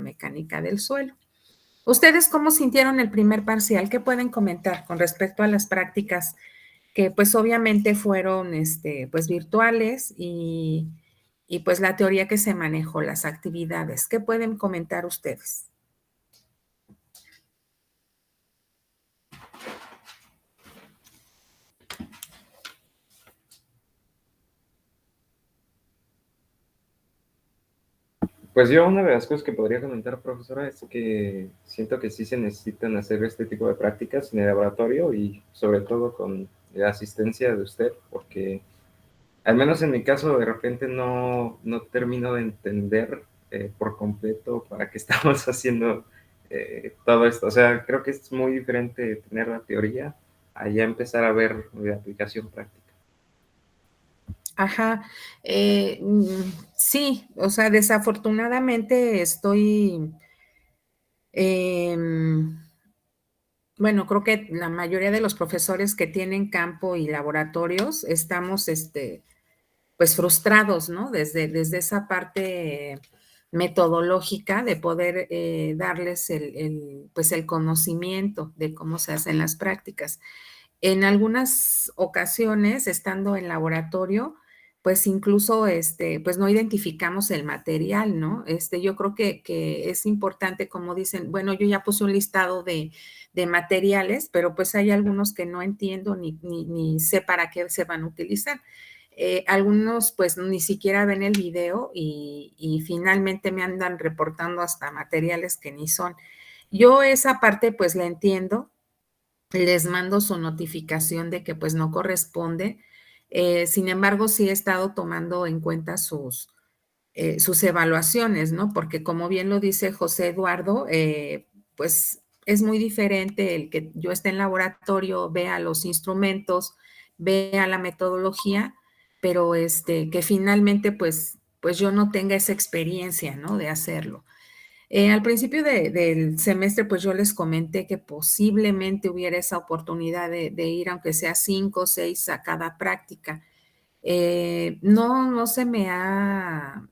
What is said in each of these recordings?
mecánica del suelo. ¿Ustedes cómo sintieron el primer parcial? ¿Qué pueden comentar con respecto a las prácticas que pues obviamente fueron pues virtuales y pues la teoría que se manejó, las actividades? ¿Qué pueden comentar ustedes? Pues yo una de las cosas que podría comentar, profesora, es que siento que sí se necesitan hacer este tipo de prácticas en el laboratorio y sobre todo con la asistencia de usted, porque al menos en mi caso de repente no termino de entender por completo para qué estamos haciendo todo esto. O sea, creo que es muy diferente tener la teoría a ya empezar a ver la aplicación práctica. Ajá, sí, o sea, desafortunadamente estoy, bueno, creo que la mayoría de los profesores que tienen campo y laboratorios estamos, pues frustrados, ¿no? Desde esa parte metodológica de poder darles pues el conocimiento de cómo se hacen las prácticas. En algunas ocasiones, estando en laboratorio, pues incluso, pues no identificamos el material, ¿no? Yo creo que es importante, como dicen, bueno, yo ya puse un listado de materiales, pero pues hay algunos que no entiendo ni sé para qué se van a utilizar. Algunos pues ni siquiera ven el video y finalmente me andan reportando hasta materiales que ni son. Yo esa parte pues la entiendo, les mando su notificación de que pues no corresponde. Sin embargo, sí he estado tomando en cuenta sus evaluaciones, ¿no? Porque como bien lo dice José Eduardo, pues es muy diferente el que yo esté en laboratorio, vea los instrumentos, vea la metodología, pero que finalmente pues yo no tenga esa experiencia, ¿no? De hacerlo. Al principio del semestre, pues yo les comenté que posiblemente hubiera esa oportunidad de ir, aunque sea 5 o 6 a cada práctica. No se me ha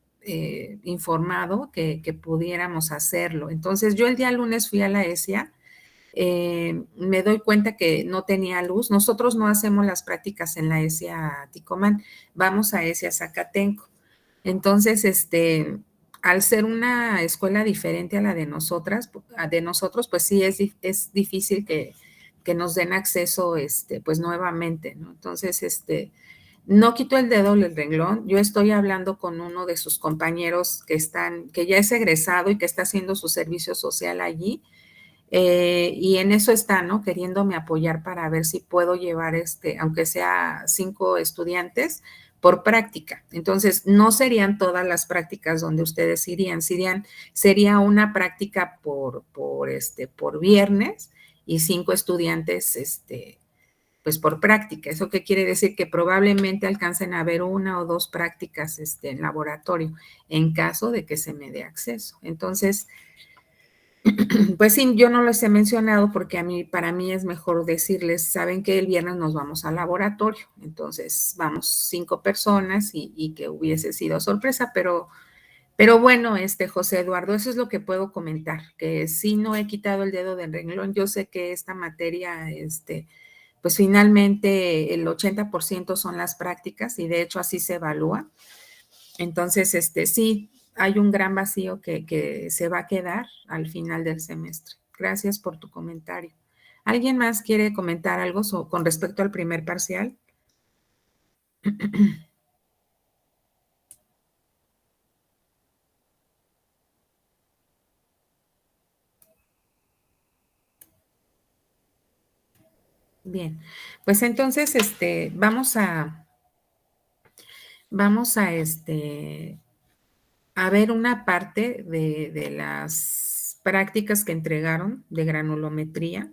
informado que pudiéramos hacerlo. Entonces, yo el día lunes fui a la ESIA, me doy cuenta que no tenía luz. Nosotros no hacemos las prácticas en la ESIA Ticomán, vamos a ESIA Zacatenco. Entonces, al ser una escuela diferente a la de nosotros, pues sí es difícil que nos den acceso, pues nuevamente, ¿no? Entonces, no quito el dedo del renglón. Yo estoy hablando con uno de sus compañeros que ya es egresado y que está haciendo su servicio social allí. Y en eso está, ¿no? Queriéndome apoyar para ver si puedo llevar aunque sea 5 estudiantes por práctica. Entonces, no serían todas las prácticas donde ustedes irían, sería una práctica por viernes y 5 estudiantes, pues por práctica. ¿Eso qué quiere decir? Que probablemente alcancen a ver 1 o 2 prácticas, en laboratorio, en caso de que se me dé acceso. Entonces, pues sí, yo no les he mencionado porque para mí es mejor decirles, saben que el viernes nos vamos al laboratorio, entonces vamos 5 personas y que hubiese sido sorpresa, pero bueno, José Eduardo, eso es lo que puedo comentar, que sí no he quitado el dedo del renglón. Yo sé que esta materia, pues finalmente el 80% son las prácticas y de hecho así se evalúa. Entonces, sí, hay un gran vacío que se va a quedar al final del semestre. Gracias por tu comentario. ¿Alguien más quiere comentar algo con respecto al primer parcial? Bien, pues entonces, vamos a ver una parte de las prácticas que entregaron de granulometría.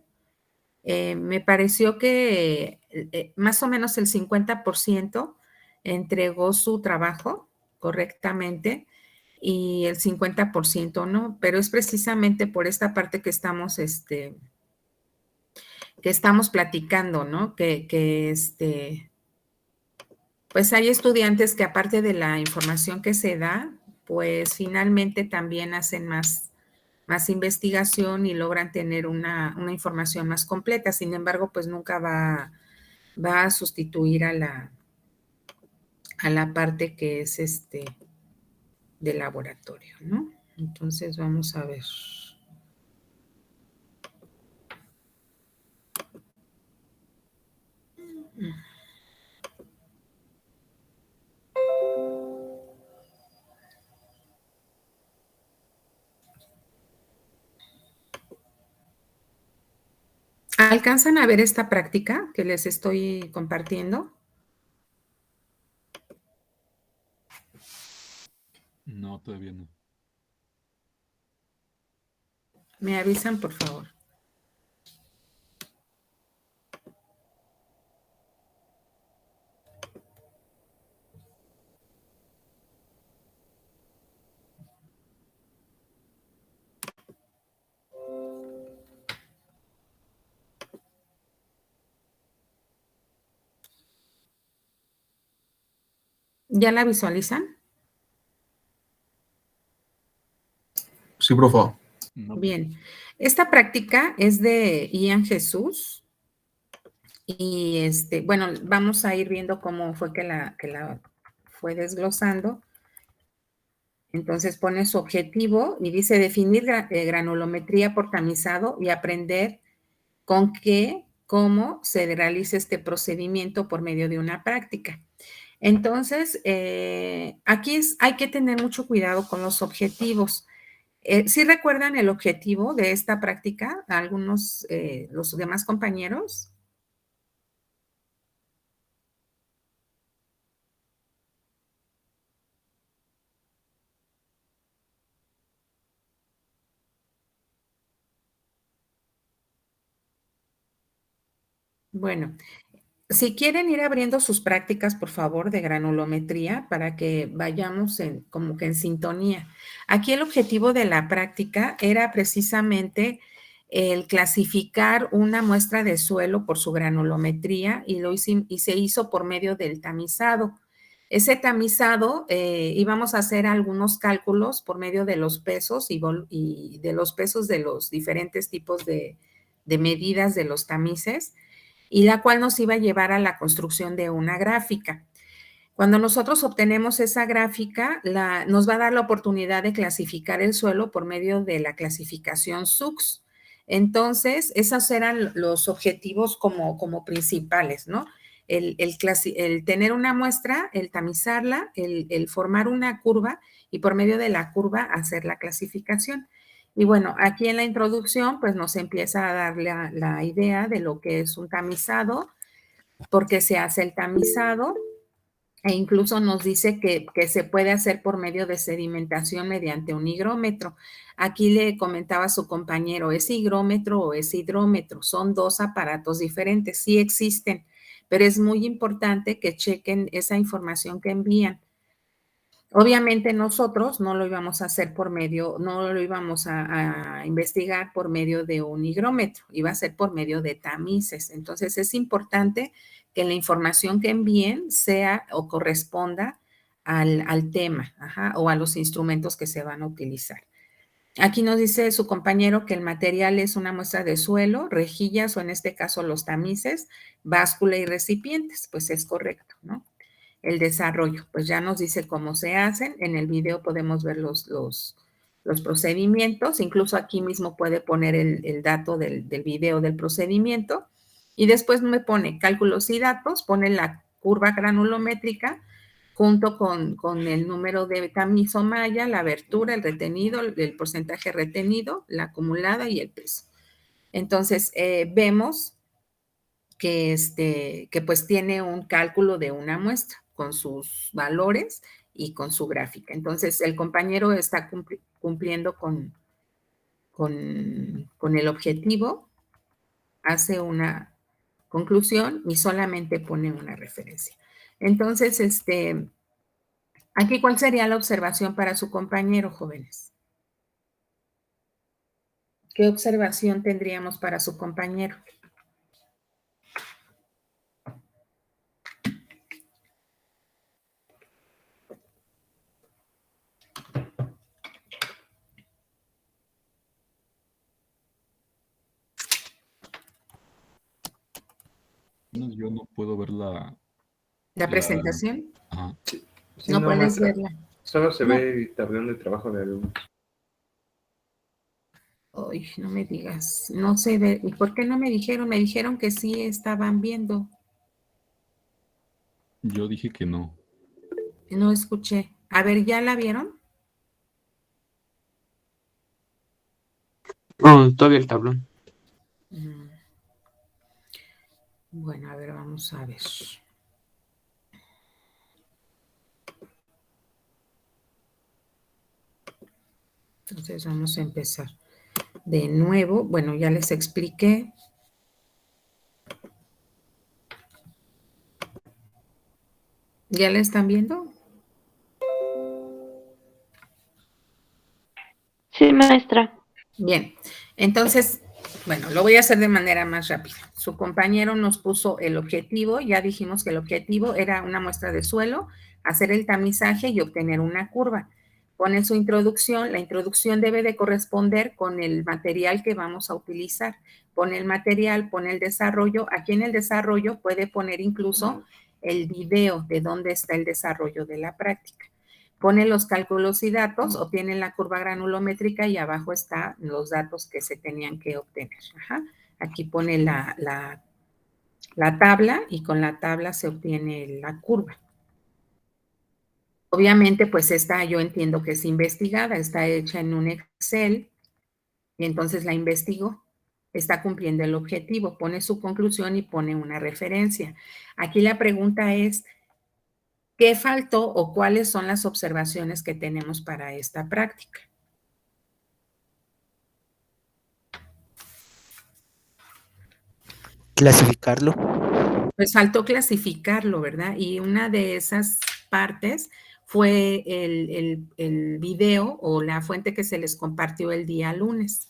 Me pareció que más o menos el 50% entregó su trabajo correctamente y el 50% no, pero es precisamente por esta parte que estamos platicando, ¿no? Pues hay estudiantes que aparte de la información que se da, pues finalmente también hacen más investigación y logran tener una información más completa. Sin embargo, pues nunca va a sustituir a la parte que es de laboratorio, ¿no? Entonces vamos a ver. ¿Alcanzan a ver esta práctica que les estoy compartiendo? No, todavía no. Me avisan, por favor. ¿Ya la visualizan? Sí, profe. No. Bien. Esta práctica es de Ian Jesús y bueno, vamos a ir viendo cómo fue que la fue desglosando. Entonces pone su objetivo y dice definir granulometría por tamizado y aprender con qué, cómo se realiza este procedimiento por medio de una práctica. Entonces, aquí hay que tener mucho cuidado con los objetivos. ¿Sí recuerdan el objetivo de esta práctica? Algunos, los demás compañeros. Bueno, si quieren ir abriendo sus prácticas, por favor, de granulometría para que vayamos como que en sintonía. Aquí el objetivo de la práctica era precisamente el clasificar una muestra de suelo por su granulometría y se hizo por medio del tamizado. Ese tamizado íbamos a hacer algunos cálculos por medio de los pesos y de los pesos de los diferentes tipos de medidas de los tamices y la cual nos iba a llevar a la construcción de una gráfica. Cuando nosotros obtenemos esa gráfica, nos va a dar la oportunidad de clasificar el suelo por medio de la clasificación SUX. Entonces, esos eran los objetivos como principales, ¿no? El tener una muestra, el tamizarla, el formar una curva y por medio de la curva hacer la clasificación. Y bueno, aquí en la introducción, pues nos empieza a dar la idea de lo que es un tamizado, por qué se hace el tamizado, e incluso nos dice que se puede hacer por medio de sedimentación mediante un higrómetro. Aquí le comentaba a su compañero, ¿es higrómetro o es hidrómetro? Son dos aparatos diferentes, sí existen, pero es muy importante que chequen esa información que envían. Obviamente nosotros no lo íbamos a hacer por medio, no lo íbamos a investigar por medio de un higrómetro, iba a ser por medio de tamices. Entonces es importante que la información que envíen sea o corresponda al tema, o a los instrumentos que se van a utilizar. Aquí nos dice su compañero que el material es una muestra de suelo, rejillas o en este caso los tamices, báscula y recipientes, pues es correcto, ¿no? El desarrollo, pues ya nos dice cómo se hacen. En el video podemos ver los procedimientos, incluso aquí mismo puede poner el dato del video del procedimiento. Y después me pone cálculos y datos, pone la curva granulométrica junto con el número de tamizo malla, la abertura, el retenido, el porcentaje retenido, la acumulada y el peso. Entonces, vemos que pues tiene un cálculo de una muestra con sus valores y con su gráfica. Entonces, el compañero está cumpliendo con el objetivo, hace una conclusión y solamente pone una referencia. Entonces, aquí, ¿cuál sería la observación para su compañero, jóvenes? ¿Qué observación tendríamos para su compañero? Yo no puedo ver la la... presentación. Ajá. Sí, No no, puedes maestra. verla. Solo se No. ve el tablón de trabajo de alumnos. Ay, no me digas, no se ve. ¿Y por qué no me dijeron? Me dijeron que sí estaban viendo. Yo dije que no. No escuché. A ver, ¿ya la vieron? No, todavía el tablón. Mm. Bueno, a ver, vamos a ver. Entonces vamos a empezar de nuevo. Bueno, ya les expliqué. ¿Ya la están viendo? Sí, maestra. Bien, entonces, bueno, lo voy a hacer de manera más rápida. Su compañero nos puso el objetivo, ya dijimos que el objetivo era una muestra de suelo, hacer el tamizaje y obtener una curva. Pone su introducción, la introducción debe de corresponder con el material que vamos a utilizar. Pone el material, pone el desarrollo. Aquí en el desarrollo puede poner incluso el video de dónde está el desarrollo de la práctica. Pone los cálculos y datos, obtiene la curva granulométrica y abajo están los datos que se tenían que obtener. Ajá. Aquí pone la tabla y con la tabla se obtiene la curva. Obviamente, pues esta yo entiendo que es investigada, está hecha en un Excel y entonces la investigó. Está cumpliendo el objetivo, pone su conclusión y pone una referencia. Aquí la pregunta es, ¿qué faltó o cuáles son las observaciones que tenemos para esta práctica? Clasificarlo. Pues faltó clasificarlo, ¿verdad? Y una de esas partes fue el video o la fuente que se les compartió el día lunes.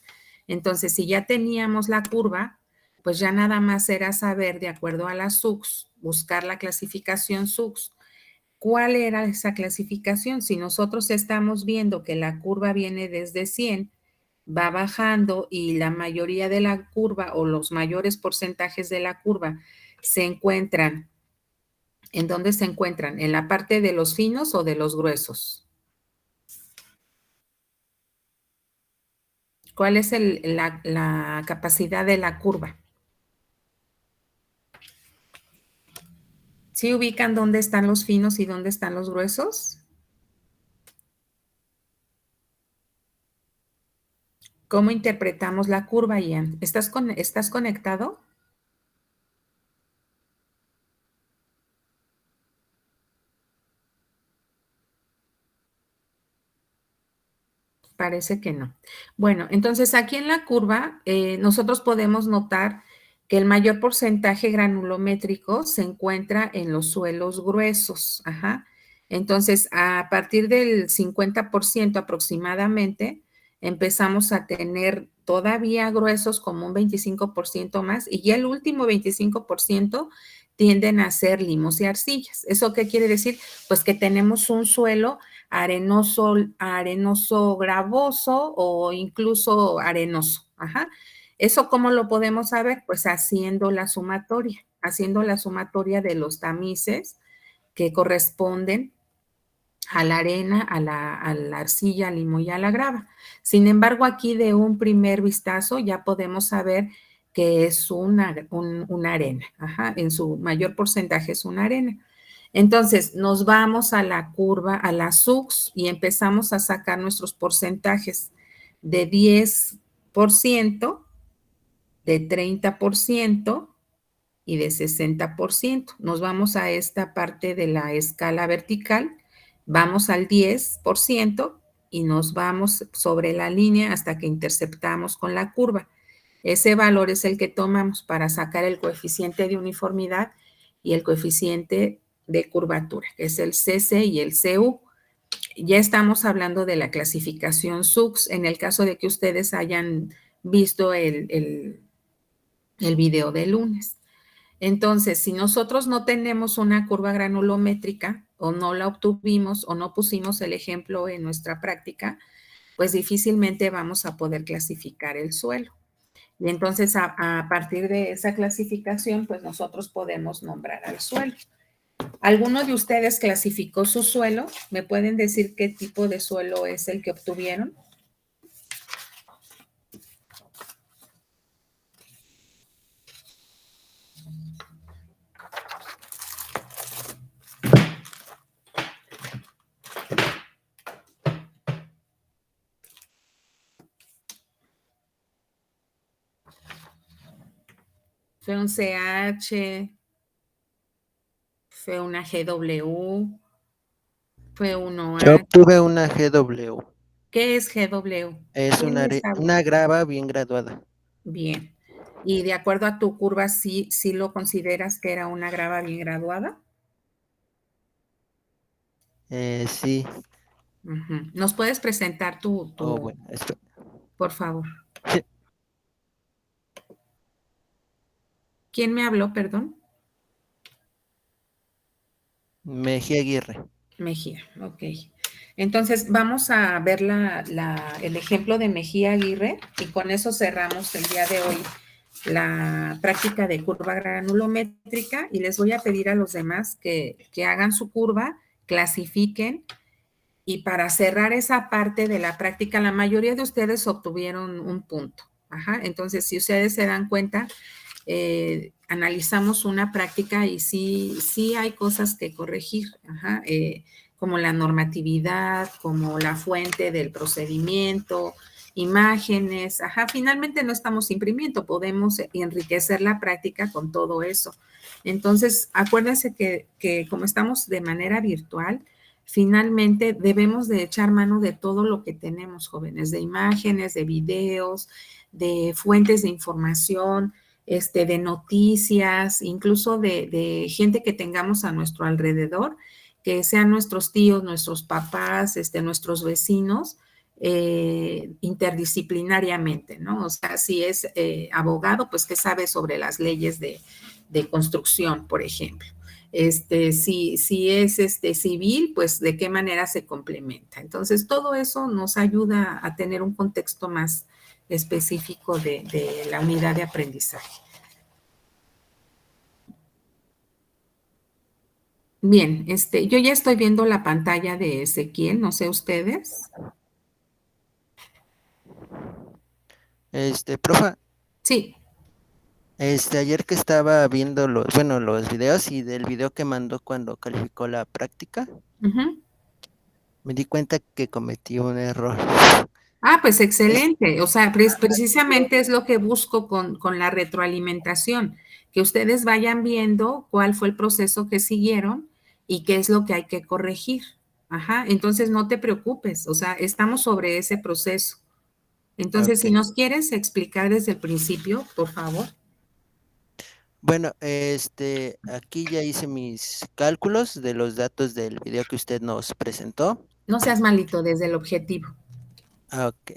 Entonces, si ya teníamos la curva, pues ya nada más era saber, de acuerdo a la SUX, buscar la clasificación SUX. ¿Cuál era esa clasificación? Si nosotros estamos viendo que la curva viene desde 100, va bajando y la mayoría de la curva o los mayores porcentajes de la curva se encuentran, ¿en dónde se encuentran? ¿En la parte de los finos o de los gruesos? ¿Cuál es la capacidad de la curva? ¿Sí ubican dónde están los finos y dónde están los gruesos? ¿Cómo interpretamos la curva, Ian? ¿Estás conectado? Parece que no. Bueno, entonces aquí en la curva nosotros podemos notar que el mayor porcentaje granulométrico se encuentra en los suelos gruesos. Ajá. Entonces, a partir del 50% aproximadamente, empezamos a tener todavía gruesos como un 25% más y ya el último 25% tienden a ser limos y arcillas. ¿Eso qué quiere decir? Pues que tenemos un suelo arenoso gravoso o incluso arenoso. Ajá. ¿Eso cómo lo podemos saber? Pues haciendo la sumatoria de los tamices que corresponden a la arena, a la arcilla, al limo y a la grava. Sin embargo, aquí de un primer vistazo ya podemos saber que es una arena. Ajá. En su mayor porcentaje es una arena. Entonces, nos vamos a la curva, a la SUX y empezamos a sacar nuestros porcentajes de 10%, de 30% y de 60%. Nos vamos a esta parte de la escala vertical, vamos al 10% y nos vamos sobre la línea hasta que interceptamos con la curva. Ese valor es el que tomamos para sacar el coeficiente de uniformidad y el coeficiente de curvatura, que es el CC y el CU. Ya estamos hablando de la clasificación SUX en el caso de que ustedes hayan visto el video de lunes. Entonces, si nosotros no tenemos una curva granulométrica o no la obtuvimos o no pusimos el ejemplo en nuestra práctica, pues difícilmente vamos a poder clasificar el suelo. Y entonces a partir de esa clasificación, pues nosotros podemos nombrar al suelo. ¿Alguno de ustedes clasificó su suelo? ¿Me pueden decir qué tipo de suelo es el que obtuvieron? ¿Fue un CH? ¿Fue una GW? ¿Fue un Yo OH? obtuve una GW. ¿Qué es GW? Es ¿Quién me sabe? una grava bien graduada. Bien. Y de acuerdo a tu curva, ¿sí lo consideras que era una grava bien graduada? Sí. Ujú. ¿Nos puedes presentar Oh, bueno, por favor? sí, ¿Quién me habló, perdón? Mejía Aguirre. Mejía, ok. Entonces vamos a ver el ejemplo de Mejía Aguirre y con eso cerramos el día de hoy la práctica de curva granulométrica y les voy a pedir a los demás que hagan su curva, clasifiquen y para cerrar esa parte de la práctica, la mayoría de ustedes obtuvieron un punto. Ajá. Entonces, si ustedes se dan cuenta, analizamos una práctica y sí hay cosas que corregir, ajá, como la normatividad, como la fuente del procedimiento, imágenes, ajá, finalmente no estamos imprimiendo, podemos enriquecer la práctica con todo eso. Entonces, acuérdense que como estamos de manera virtual, finalmente debemos de echar mano de todo lo que tenemos, jóvenes, de imágenes, de videos, de fuentes de información, de noticias, incluso de gente que tengamos a nuestro alrededor, que sean nuestros tíos, nuestros papás, nuestros vecinos, interdisciplinariamente, ¿no? O sea, si es abogado, pues que sabe sobre las leyes de construcción, por ejemplo. Si es civil, pues de qué manera se complementa. Entonces, todo eso nos ayuda a tener un contexto más específico de la unidad de aprendizaje. Bien, yo ya estoy viendo la pantalla de Ezequiel, no sé ustedes. Profa, Sí. ayer que estaba viendo los videos y del video que mandó cuando calificó la práctica, Uh-huh. me di cuenta que cometí un error. Ah, pues excelente. O sea, precisamente es lo que busco con la retroalimentación, que ustedes vayan viendo cuál fue el proceso que siguieron y qué es lo que hay que corregir. Ajá, entonces no te preocupes, o sea, estamos sobre ese proceso. Entonces, Ok. si nos quieres explicar desde el principio, por favor. Bueno, aquí ya hice mis cálculos de los datos del video que usted nos presentó. No seas malito desde el objetivo. Ok.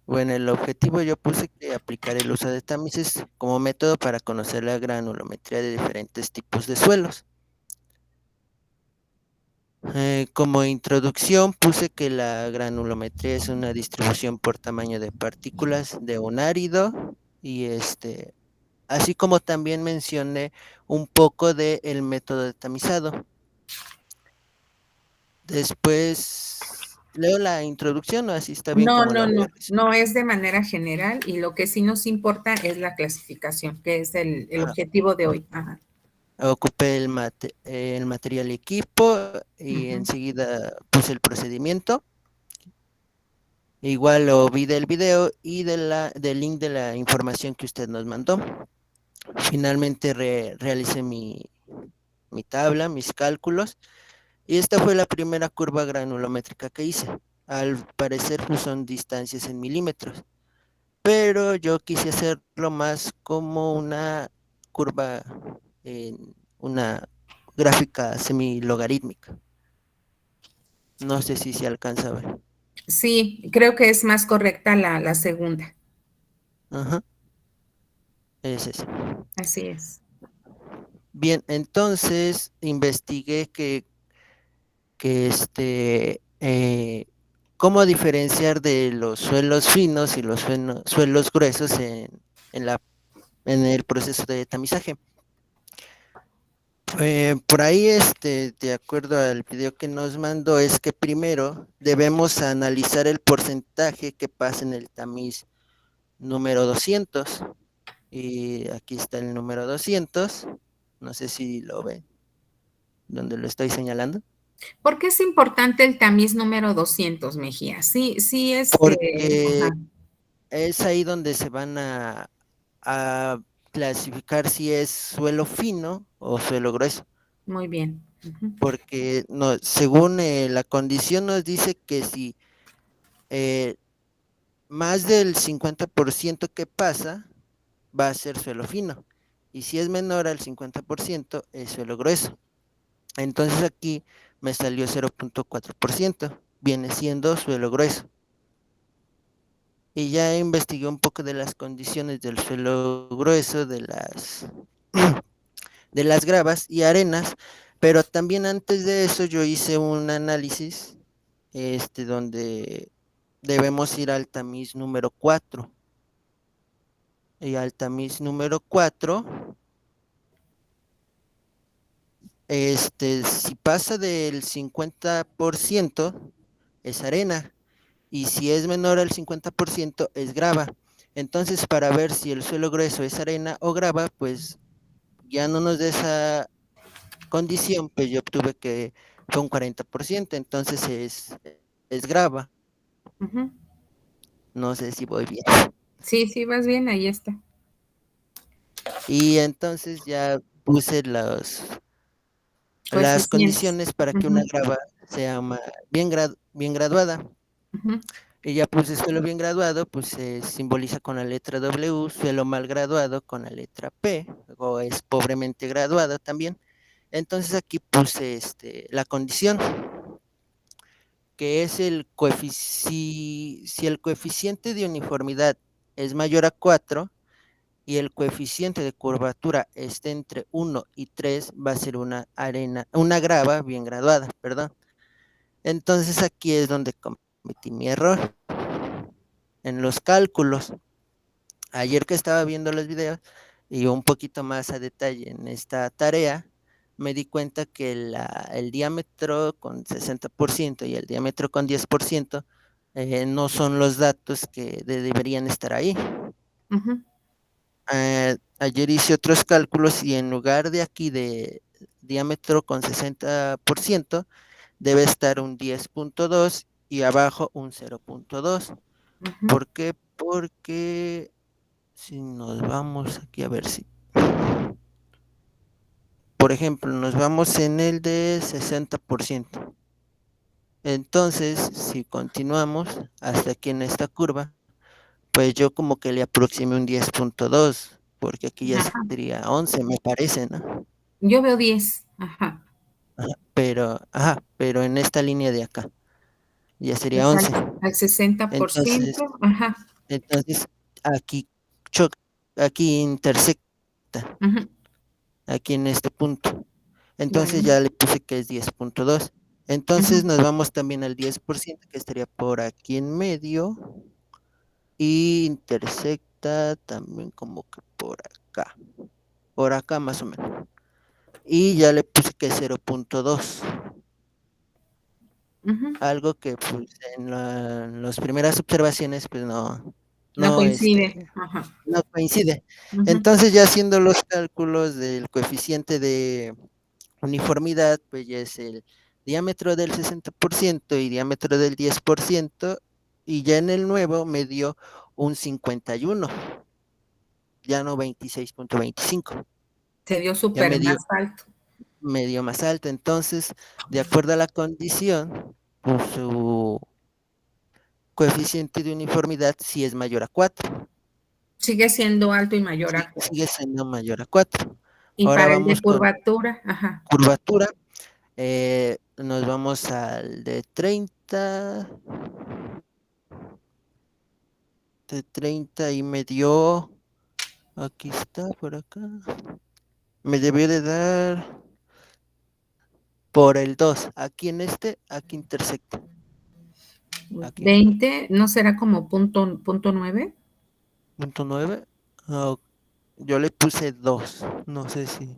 Bueno, el objetivo yo puse que aplicar el uso de tamices como método para conocer la granulometría de diferentes tipos de suelos. Como introducción puse que la granulometría es una distribución por tamaño de partículas de un árido y así como también mencioné un poco del método de tamizado. Después leo la introducción, o así está bien No, como la no, voy a no, realizar. no es de manera general y lo que sí nos importa es la clasificación, que es el Ajá. objetivo de hoy. Ajá. Ocupé el material y equipo y Ujú. enseguida puse el procedimiento. Igual lo vi del video y del link de la información que usted nos mandó. Finalmente realicé mi tabla, mis cálculos, y esta fue la primera curva granulométrica que hice. Al parecer pues, son distancias en milímetros, pero yo quise hacerlo más como una curva en una gráfica semilogarítmica. No sé si se alcanza a ver. Sí, creo que es más correcta la segunda. Ajá, es eso. Así es. Bien, entonces investigué cómo diferenciar de los suelos finos y los suelos gruesos en en el proceso de tamizaje. Por ahí, de acuerdo al video que nos mandó, es que primero debemos analizar el porcentaje que pasa en el tamiz número 200. Y aquí está el número 200. No sé si lo ven, donde lo estoy señalando. ¿Por qué es importante el tamiz número 200, Mejía? Sí, sí, Porque ajá, es ahí donde se van a clasificar si es suelo fino o suelo grueso. muy bien. Ujú. Porque no, según la condición nos dice que si eh, más del 50% que pasa va a ser suelo fino. Y si es menor al 50% es suelo grueso. Entonces aquí me salió 0.4%, viene siendo suelo grueso. Y ya investigué un poco de las condiciones del suelo grueso, de las gravas y arenas, pero también antes de eso yo hice un análisis donde debemos ir al tamiz número 4. Y al tamiz número 4, si pasa del 50% es arena, y si es menor al 50% es grava. Entonces, para ver si el suelo grueso es arena o grava, pues ya no nos da esa condición, pues yo obtuve que fue un 40%, entonces es grava. Ujú. No sé si voy bien. Sí, sí, vas bien, ahí está. Y entonces ya puse las Coeficientes. condiciones para que una Ujú, grava sea bien graduada. ujú, Y ya puse suelo bien graduado, pues se simboliza con la letra W, suelo mal graduado con la letra P, o es pobremente graduado también. Entonces aquí puse la condición, que es si el coeficiente de uniformidad es mayor a 4 y el coeficiente de curvatura esté entre 1 y 3, va a ser una grava bien graduada, perdón. Entonces aquí es donde cometí mi error en los cálculos. Ayer que estaba viendo los videos y un poquito más a detalle en esta tarea, me di cuenta que el diámetro con 60% y el diámetro con 10% no son los datos que deberían estar ahí. ujú. Ayer hice otros cálculos y en lugar de aquí de diámetro con 60%, debe estar un 10.2 y abajo un 0.2. Ujú. ¿Por qué? Porque si nos vamos aquí a ver si, por ejemplo, nos vamos en el de 60%. Entonces, si continuamos hasta aquí en esta curva, pues yo como que le aproximé un 10.2, porque aquí ya Ajá. sería 11, me parece, ¿no? Yo veo 10. Ajá. Pero en esta línea de acá ya sería Es 11. al 60%. Entonces, Ajá. entonces aquí choca, aquí intersecta, Ujú. aquí en este punto. Entonces Bueno. ya le puse que es 10.2. Entonces Ujú. nos vamos también al 10%, que estaría por aquí en medio. Y intersecta también como que por acá más o menos. Y ya le puse que es 0.2. Ujú. Algo que pues en las primeras observaciones pues No no, coincide. Ajá. no coincide. Ujú. Entonces ya haciendo los cálculos del coeficiente de uniformidad, pues ya es el diámetro del 60% y diámetro del 10%, y ya en el nuevo me dio un 51, ya no 26.25, Se dio ya súper más alto. me dio más alto. Entonces, de acuerdo a la condición, pues su coeficiente de uniformidad sí es mayor a 4, Sigue siendo alto y mayor a 4. sigue siendo mayor a 4. Y Ahora para el de vamos con curvatura, ajá. curvatura. Nos vamos al de 30. De 30 y me dio, aquí está, por acá. Me debió de dar por el 2. Aquí en aquí intersecta. Aquí, 20, ¿no será como punto 9? punto 9. Ah, yo le puse 2, no sé si...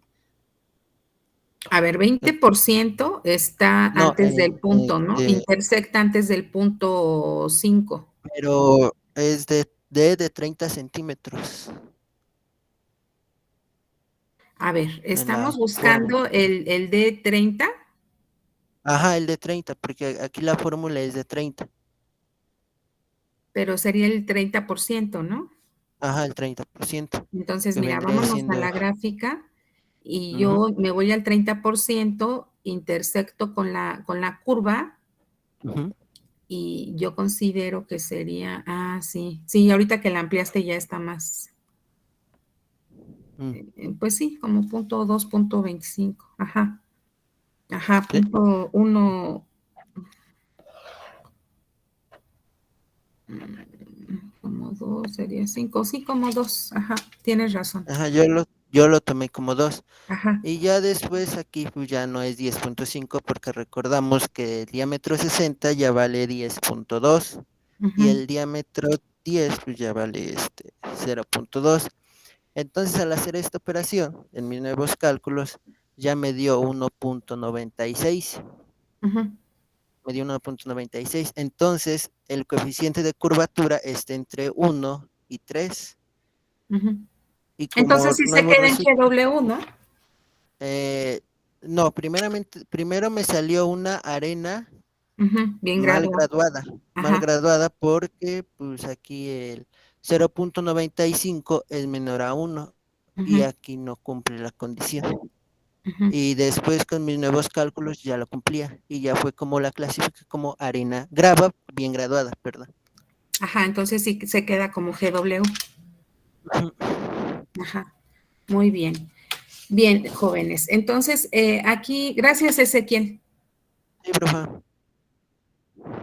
A ver, 20% está No, antes del punto, ¿no? Intersecta antes del punto 5. pero es de 30 centímetros A ver, en la estamos fórmula. buscando el de 30, Ajá, el de 30, porque aquí la fórmula es de 30. pero sería el 30%, ¿no? Ajá, el 30%, Entonces, que mira, vendría vámonos a siendo... la gráfica y Ujú, yo me voy al 30%, intersecto con la curva ujú, y yo considero que sería, sí, sí, ahorita que la ampliaste ya está más, mm, pues sí, como punto 2, punto 25, ajá, sí, punto 1, como 2 sería 5, sí, como 2, ajá, tienes razón, ajá, yo lo tomé como 2. ajá, Y ya después aquí pues ya no es 10.5 porque recordamos que el diámetro 60 ya vale 10.2 y ujú, el diámetro 10 pues ya vale 0.2. Entonces al hacer esta operación en mis nuevos cálculos ya me dio 1.96. ujú, Me dio 1.96. Entonces el coeficiente de curvatura está entre 1 y 3. ujú. Y como Entonces sí se nuevo queda en resultado, GW, ¿no? no, primero me salió una arena Ujú, bien mal graduado, graduada, mal ajá, graduada porque pues aquí el 0.95 es menor a 1 y ujú, aquí no cumple la condición. ujú. Y después con mis nuevos cálculos ya lo cumplía y ya fue como la clasifiqué como arena grava bien graduada, perdón. Ajá, entonces sí se queda como GW. Ujú. Ajá, muy bien. Bien, jóvenes. Entonces, aquí, gracias, Ezequiel. Sí, profe.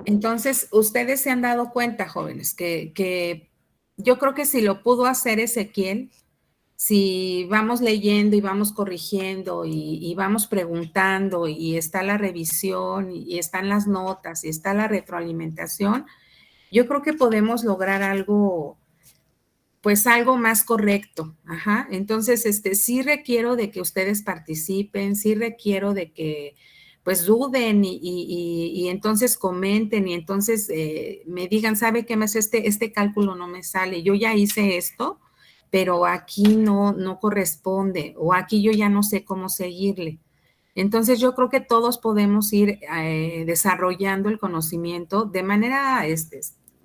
Entonces, ustedes se han dado cuenta, jóvenes, que yo creo que si lo pudo hacer Ezequiel, si vamos leyendo y vamos corrigiendo y vamos preguntando y está la revisión y están las notas y está la retroalimentación, yo creo que podemos lograr algo, pues algo más correcto. Ajá. Entonces, sí requiero de que ustedes participen, sí requiero de que pues duden y entonces comenten y entonces me digan, ¿sabe qué más? Este cálculo no me sale, yo ya hice esto, pero aquí no corresponde o aquí yo ya no sé cómo seguirle. Entonces yo creo que todos podemos ir desarrollando el conocimiento de manera,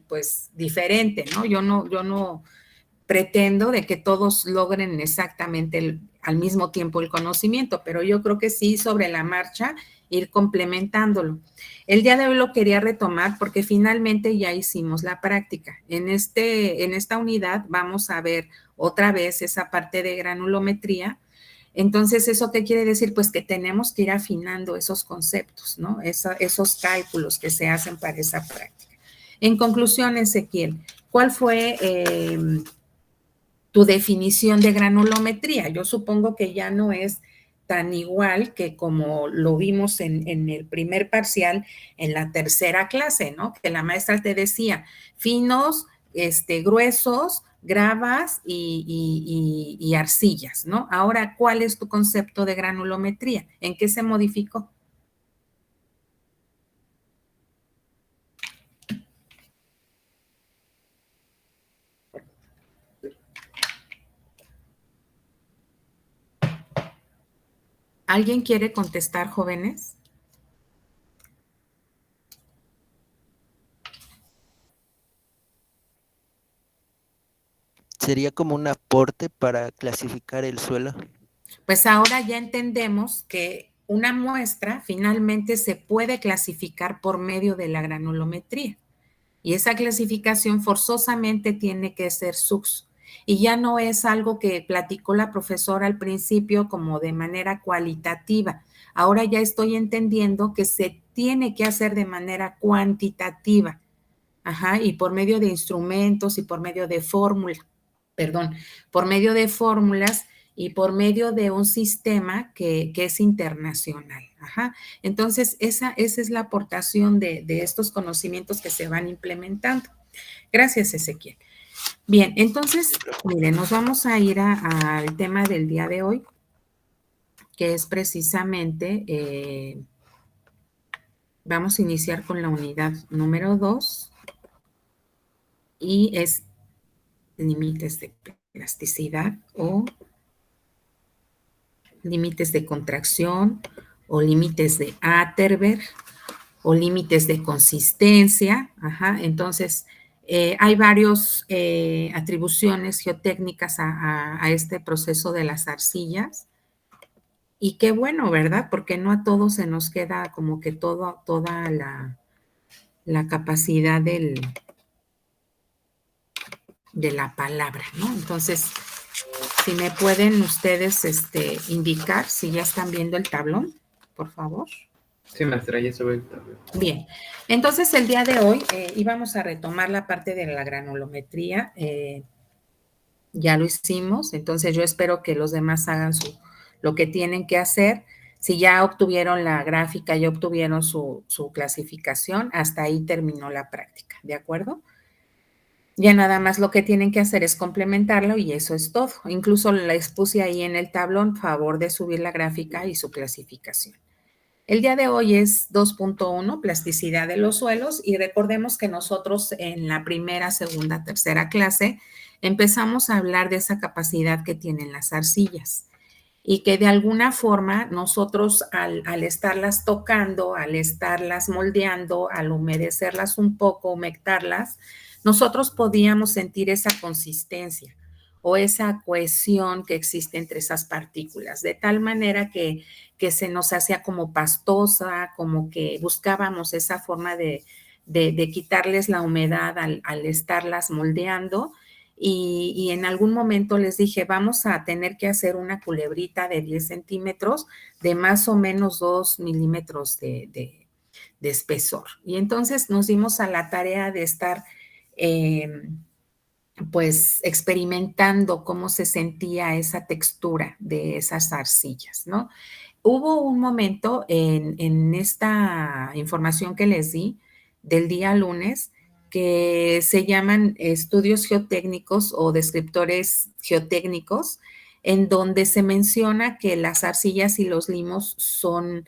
pues diferente, ¿no? Yo no pretendo de que todos logren exactamente al mismo tiempo el conocimiento, pero yo creo que sí sobre la marcha ir complementándolo. El día de hoy lo quería retomar porque finalmente ya hicimos la práctica. En esta unidad vamos a ver otra vez esa parte de granulometría. Entonces, ¿eso qué quiere decir? Pues que tenemos que ir afinando esos conceptos, ¿no? Esos cálculos que se hacen para esa práctica. En conclusión, Ezequiel, ¿cuál fue tu definición de granulometría? Yo supongo que ya no es tan igual que como lo vimos en el primer parcial en la tercera clase, ¿no? Que la maestra te decía, finos, gruesos, gravas y arcillas, ¿no? Ahora, ¿cuál es tu concepto de granulometría? ¿En qué se modificó? ¿Alguien quiere contestar, jóvenes? Sería como un aporte para clasificar el suelo. Pues ahora ya entendemos que una muestra finalmente se puede clasificar por medio de la granulometría y esa clasificación forzosamente tiene que ser SUX y ya no es algo que platicó la profesora al principio como de manera cualitativa. Ahora ya estoy entendiendo que se tiene que hacer de manera cuantitativa. Ajá, y por medio de instrumentos y por medio de fórmulas, perdón, por medio de fórmulas y por medio de un sistema que es internacional. Ajá. Entonces, esa es la aportación de estos conocimientos que se van implementando. Gracias, Ezequiel. Bien, entonces, miren, nos vamos a ir al tema del día de hoy, que es precisamente, vamos a iniciar con la unidad número 2 y es límites de plasticidad o límites de contracción o límites de Atterberg o límites de consistencia. Ajá, entonces, hay varias atribuciones geotécnicas a este proceso de las arcillas. Y qué bueno, ¿verdad? Porque no a todos se nos queda como que toda la capacidad de la palabra, ¿no? Entonces, si me pueden ustedes indicar si ya están viendo el tablón, por favor. Sí, maestra, ya sube el tablón. Bien, entonces el día de hoy íbamos a retomar la parte de la granulometría. Ya lo hicimos, entonces yo espero que los demás hagan lo que tienen que hacer. Si ya obtuvieron la gráfica, ya obtuvieron su clasificación, hasta ahí terminó la práctica, ¿de acuerdo? Ya nada más lo que tienen que hacer es complementarlo y eso es todo. Incluso les puse ahí en el tablón, favor de subir la gráfica y su clasificación. El día de hoy es 2.1, plasticidad de los suelos, y recordemos que nosotros en la primera, segunda, tercera clase empezamos a hablar de esa capacidad que tienen las arcillas y que de alguna forma nosotros al estarlas tocando, al estarlas moldeando, al humedecerlas un poco, humectarlas, nosotros podíamos sentir esa consistencia o esa cohesión que existe entre esas partículas, de tal manera que se nos hacía como pastosa, como que buscábamos esa forma de quitarles la humedad al estarlas moldeando. Y en algún momento les dije, vamos a tener que hacer una culebrita de 10 centímetros de más o menos 2 milímetros de espesor. Y entonces nos dimos a la tarea de estar pues experimentando cómo se sentía esa textura de esas arcillas, ¿no? Hubo un momento en esta información que les di del día lunes que se llaman estudios geotécnicos o descriptores geotécnicos, en donde se menciona que las arcillas y los limos son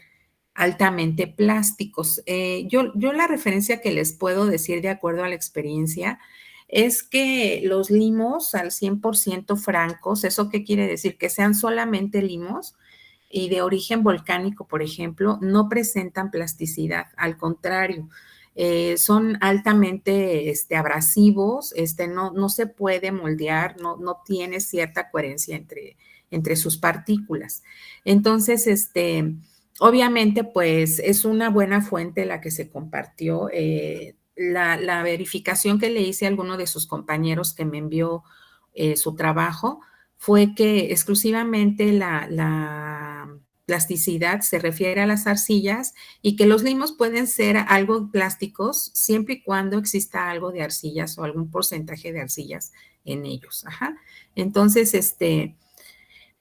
altamente plásticos. Yo la referencia que les puedo decir de acuerdo a la experiencia es que los limos al 100% francos, ¿eso qué quiere decir? Que sean solamente limos y de origen volcánico, por ejemplo, no presentan plasticidad, al contrario, son altamente abrasivos, no se puede moldear, no tiene cierta coherencia entre sus partículas. Entonces, obviamente, pues es una buena fuente la que se compartió. La verificación que le hice a alguno de sus compañeros que me envió su trabajo fue que exclusivamente la plasticidad se refiere a las arcillas y que los limos pueden ser algo plásticos siempre y cuando exista algo de arcillas o algún porcentaje de arcillas en ellos. Ajá. Entonces,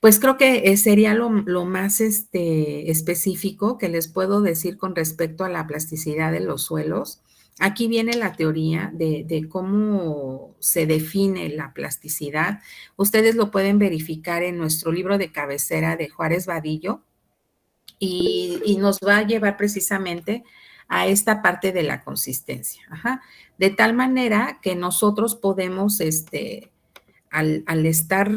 pues creo que sería lo más específico que les puedo decir con respecto a la plasticidad de los suelos. Aquí viene la teoría de cómo se define la plasticidad. Ustedes lo pueden verificar en nuestro libro de cabecera de Juárez Vadillo y nos va a llevar precisamente a esta parte de la consistencia. Ajá. De tal manera que nosotros podemos, al estar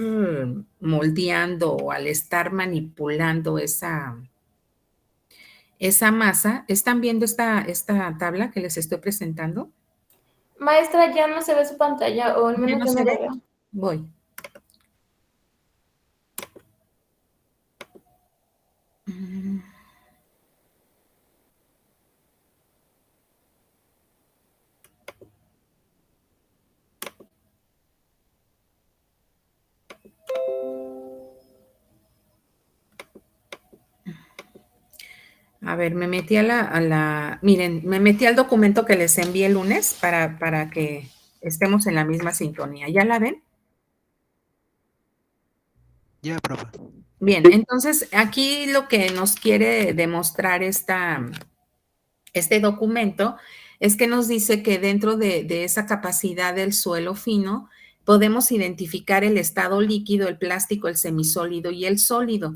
moldeando o al estar manipulando esa masa, ¿están viendo esta tabla que les estoy presentando? Maestra, ya no se ve su pantalla, o al ¿Ya menos no yo se no ve? lo veo. Voy. A ver, me metí miren, me metí al documento que les envié el lunes para que estemos en la misma sintonía. ¿Ya la ven? Ya, profe. Bien, entonces aquí lo que nos quiere demostrar este documento es que nos dice que dentro de esa capacidad del suelo fino podemos identificar el estado líquido, el plástico, el semisólido y el sólido.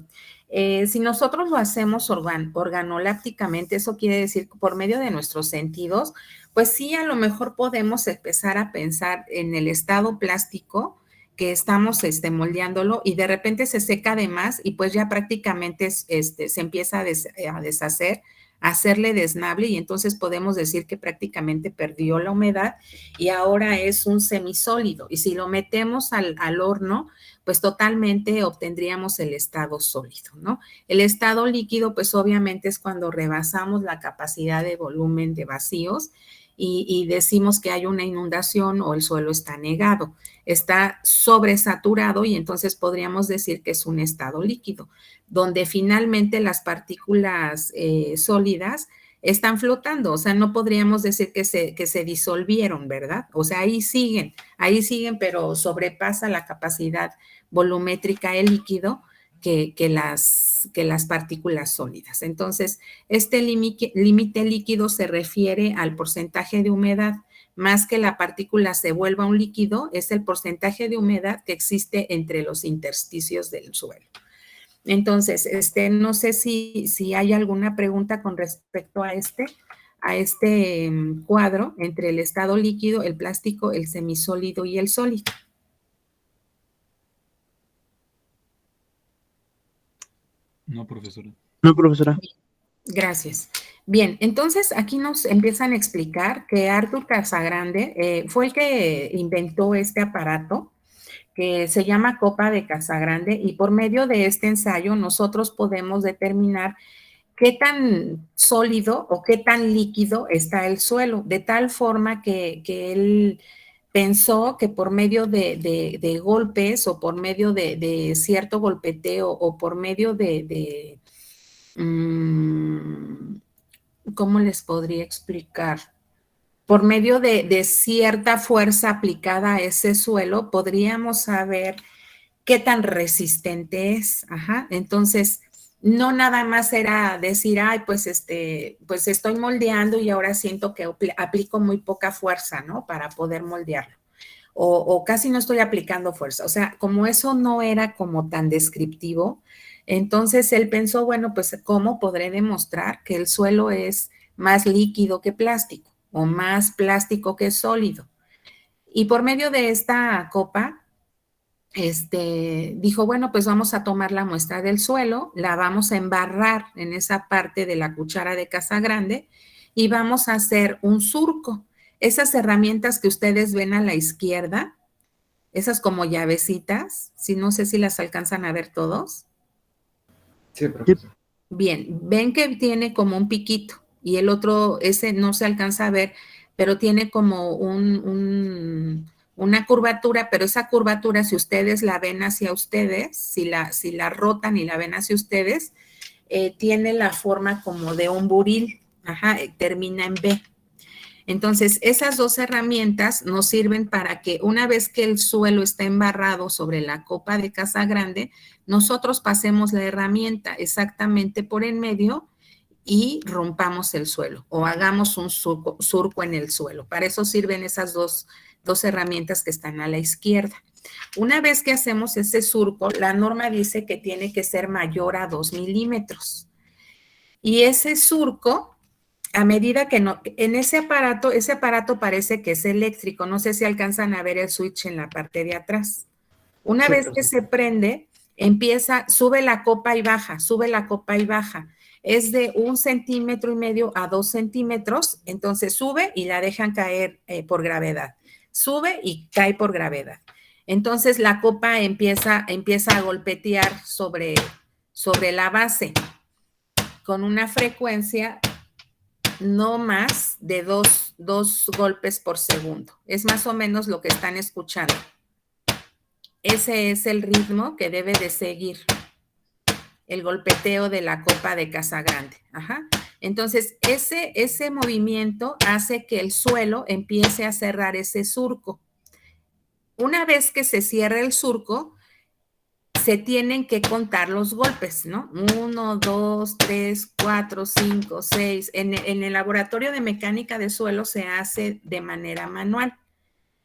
Si nosotros lo hacemos organolápticamente, eso quiere decir por medio de nuestros sentidos, pues sí, a lo mejor podemos empezar a pensar en el estado plástico que estamos moldeándolo y de repente se seca de más y pues ya prácticamente se empieza a deshacer, a hacerle desnable y entonces podemos decir que prácticamente perdió la humedad y ahora es un semisólido. Y si lo metemos al horno, pues totalmente obtendríamos el estado sólido, ¿no? El estado líquido, pues obviamente es cuando rebasamos la capacidad de volumen de vacíos y decimos que hay una inundación o el suelo está anegado, está sobresaturado y entonces podríamos decir que es un estado líquido, donde finalmente las partículas sólidas están flotando, o sea, no podríamos decir que se disolvieron, ¿verdad? O sea, ahí siguen, pero sobrepasa la capacidad volumétrica del líquido que las partículas sólidas. Entonces, este límite líquido se refiere al porcentaje de humedad, más que la partícula se vuelva un líquido, es el porcentaje de humedad que existe entre los intersticios del suelo. Entonces, no sé si hay alguna pregunta con respecto a este cuadro entre el estado líquido, el plástico, el semisólido y el sólido. No, profesora. No, profesora. Gracias. Bien, entonces aquí nos empiezan a explicar que Arthur Casagrande fue el que inventó este aparato que se llama copa de Casagrande y por medio de este ensayo nosotros podemos determinar qué tan sólido o qué tan líquido está el suelo, de tal forma que él pensó que por medio de golpes o por medio de cierto golpeteo o por medio ¿cómo les podría explicar? Por medio de cierta fuerza aplicada a ese suelo, podríamos saber qué tan resistente es. Ajá. Entonces, no nada más era decir, ay, pues estoy moldeando y ahora siento que aplico muy poca fuerza, ¿no? Para poder moldearlo. O casi no estoy aplicando fuerza. O sea, como eso no era como tan descriptivo, entonces él pensó, bueno, pues ¿cómo podré demostrar que el suelo es más líquido que plástico o más plástico que sólido? Y por medio de esta copa, dijo, bueno, pues vamos a tomar la muestra del suelo, la vamos a embarrar en esa parte de la cuchara de Casagrande y vamos a hacer un surco. Esas herramientas que ustedes ven a la izquierda, esas como llavecitas, no sé si las alcanzan a ver todos. Sí, profesor. Bien, ven que tiene como un piquito y el otro, ese no se alcanza a ver, pero tiene como una curvatura, pero esa curvatura, si ustedes la ven hacia ustedes, si la rotan y la ven hacia ustedes, tiene la forma como de un buril, termina en B. Entonces, esas dos herramientas nos sirven para que una vez que el suelo está embarrado sobre la copa de Casagrande, nosotros pasemos la herramienta exactamente por en medio y rompamos el suelo o hagamos un surco en el suelo. Para eso sirven esas dos herramientas que están a la izquierda. Una vez que hacemos ese surco, la norma dice que tiene que ser mayor a 2 milímetros. Y ese surco, a medida que en ese aparato parece que es eléctrico, no sé si alcanzan a ver el switch en la parte de atrás. Una vez que se prende, sube la copa y baja, es de 1,5 centímetros a 2 centímetros, entonces sube y la dejan caer por gravedad, sube y cae por gravedad. Entonces la copa empieza a golpetear sobre la base con una frecuencia no más de dos golpes por segundo. Es más o menos lo que están escuchando. Ese es el ritmo que debe de seguir el golpeteo de la copa de Casagrande. Entonces, ese movimiento hace que el suelo empiece a cerrar ese surco. Una vez que se cierra el surco, se tienen que contar los golpes, ¿no? 1, 2, 3, 4, 5, 6. En el laboratorio de mecánica de suelo se hace de manera manual.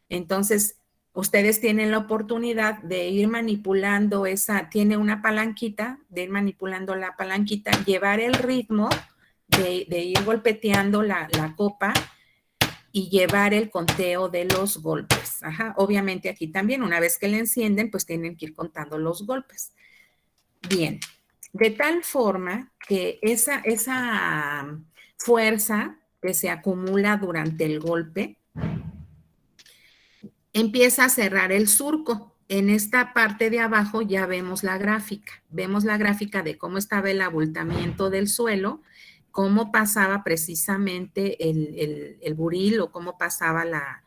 Entonces, ustedes tienen la oportunidad de ir manipulando tiene una palanquita, de ir manipulando la palanquita, llevar el ritmo de ir golpeteando la copa y llevar el conteo de los golpes. Ajá. Obviamente aquí también, una vez que le encienden, pues tienen que ir contando los golpes. Bien, de tal forma que esa fuerza que se acumula durante el golpe empieza a cerrar el surco. En esta parte de abajo ya vemos la gráfica de cómo estaba el abultamiento del suelo, cómo pasaba precisamente el buril o cómo pasaba la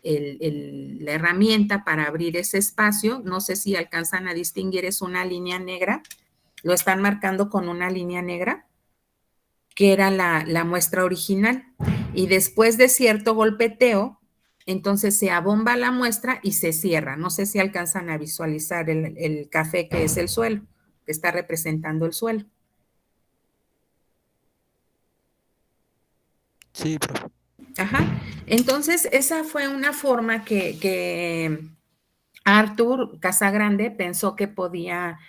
herramienta para abrir ese espacio. No sé si alcanzan a distinguir, es una línea negra, lo están marcando con una línea negra, que era la muestra original. Y después de cierto golpeteo, entonces se abomba la muestra y se cierra. No sé si alcanzan a visualizar el café que es el suelo, que está representando el suelo. Sí, profe. Ajá. Entonces, esa fue una forma que Arthur Casagrande pensó que podía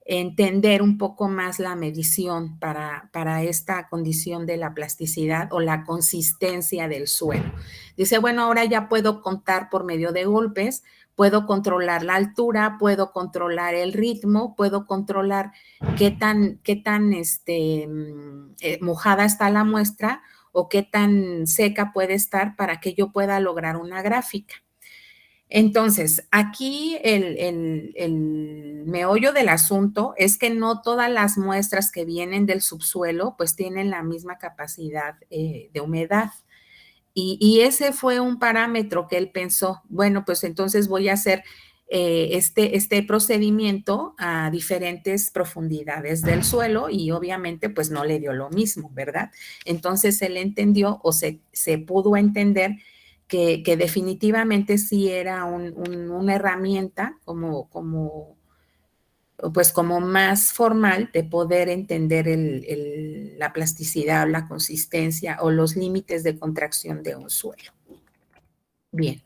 entender un poco más la medición para esta condición de la plasticidad o la consistencia del suelo. Dice, bueno, ahora ya puedo contar por medio de golpes, puedo controlar la altura, puedo controlar el ritmo, puedo controlar qué tan mojada está la muestra o qué tan seca puede estar para que yo pueda lograr una gráfica. Entonces, aquí el meollo del asunto es que no todas las muestras que vienen del subsuelo pues tienen la misma capacidad de humedad. Y ese fue un parámetro que él pensó, bueno, pues entonces voy a hacer este procedimiento a diferentes profundidades del suelo y obviamente pues no le dio lo mismo, ¿verdad? Entonces él entendió o se pudo entender que definitivamente sí era una herramienta como más formal de poder entender la plasticidad, la consistencia o los límites de contracción de un suelo. Bien.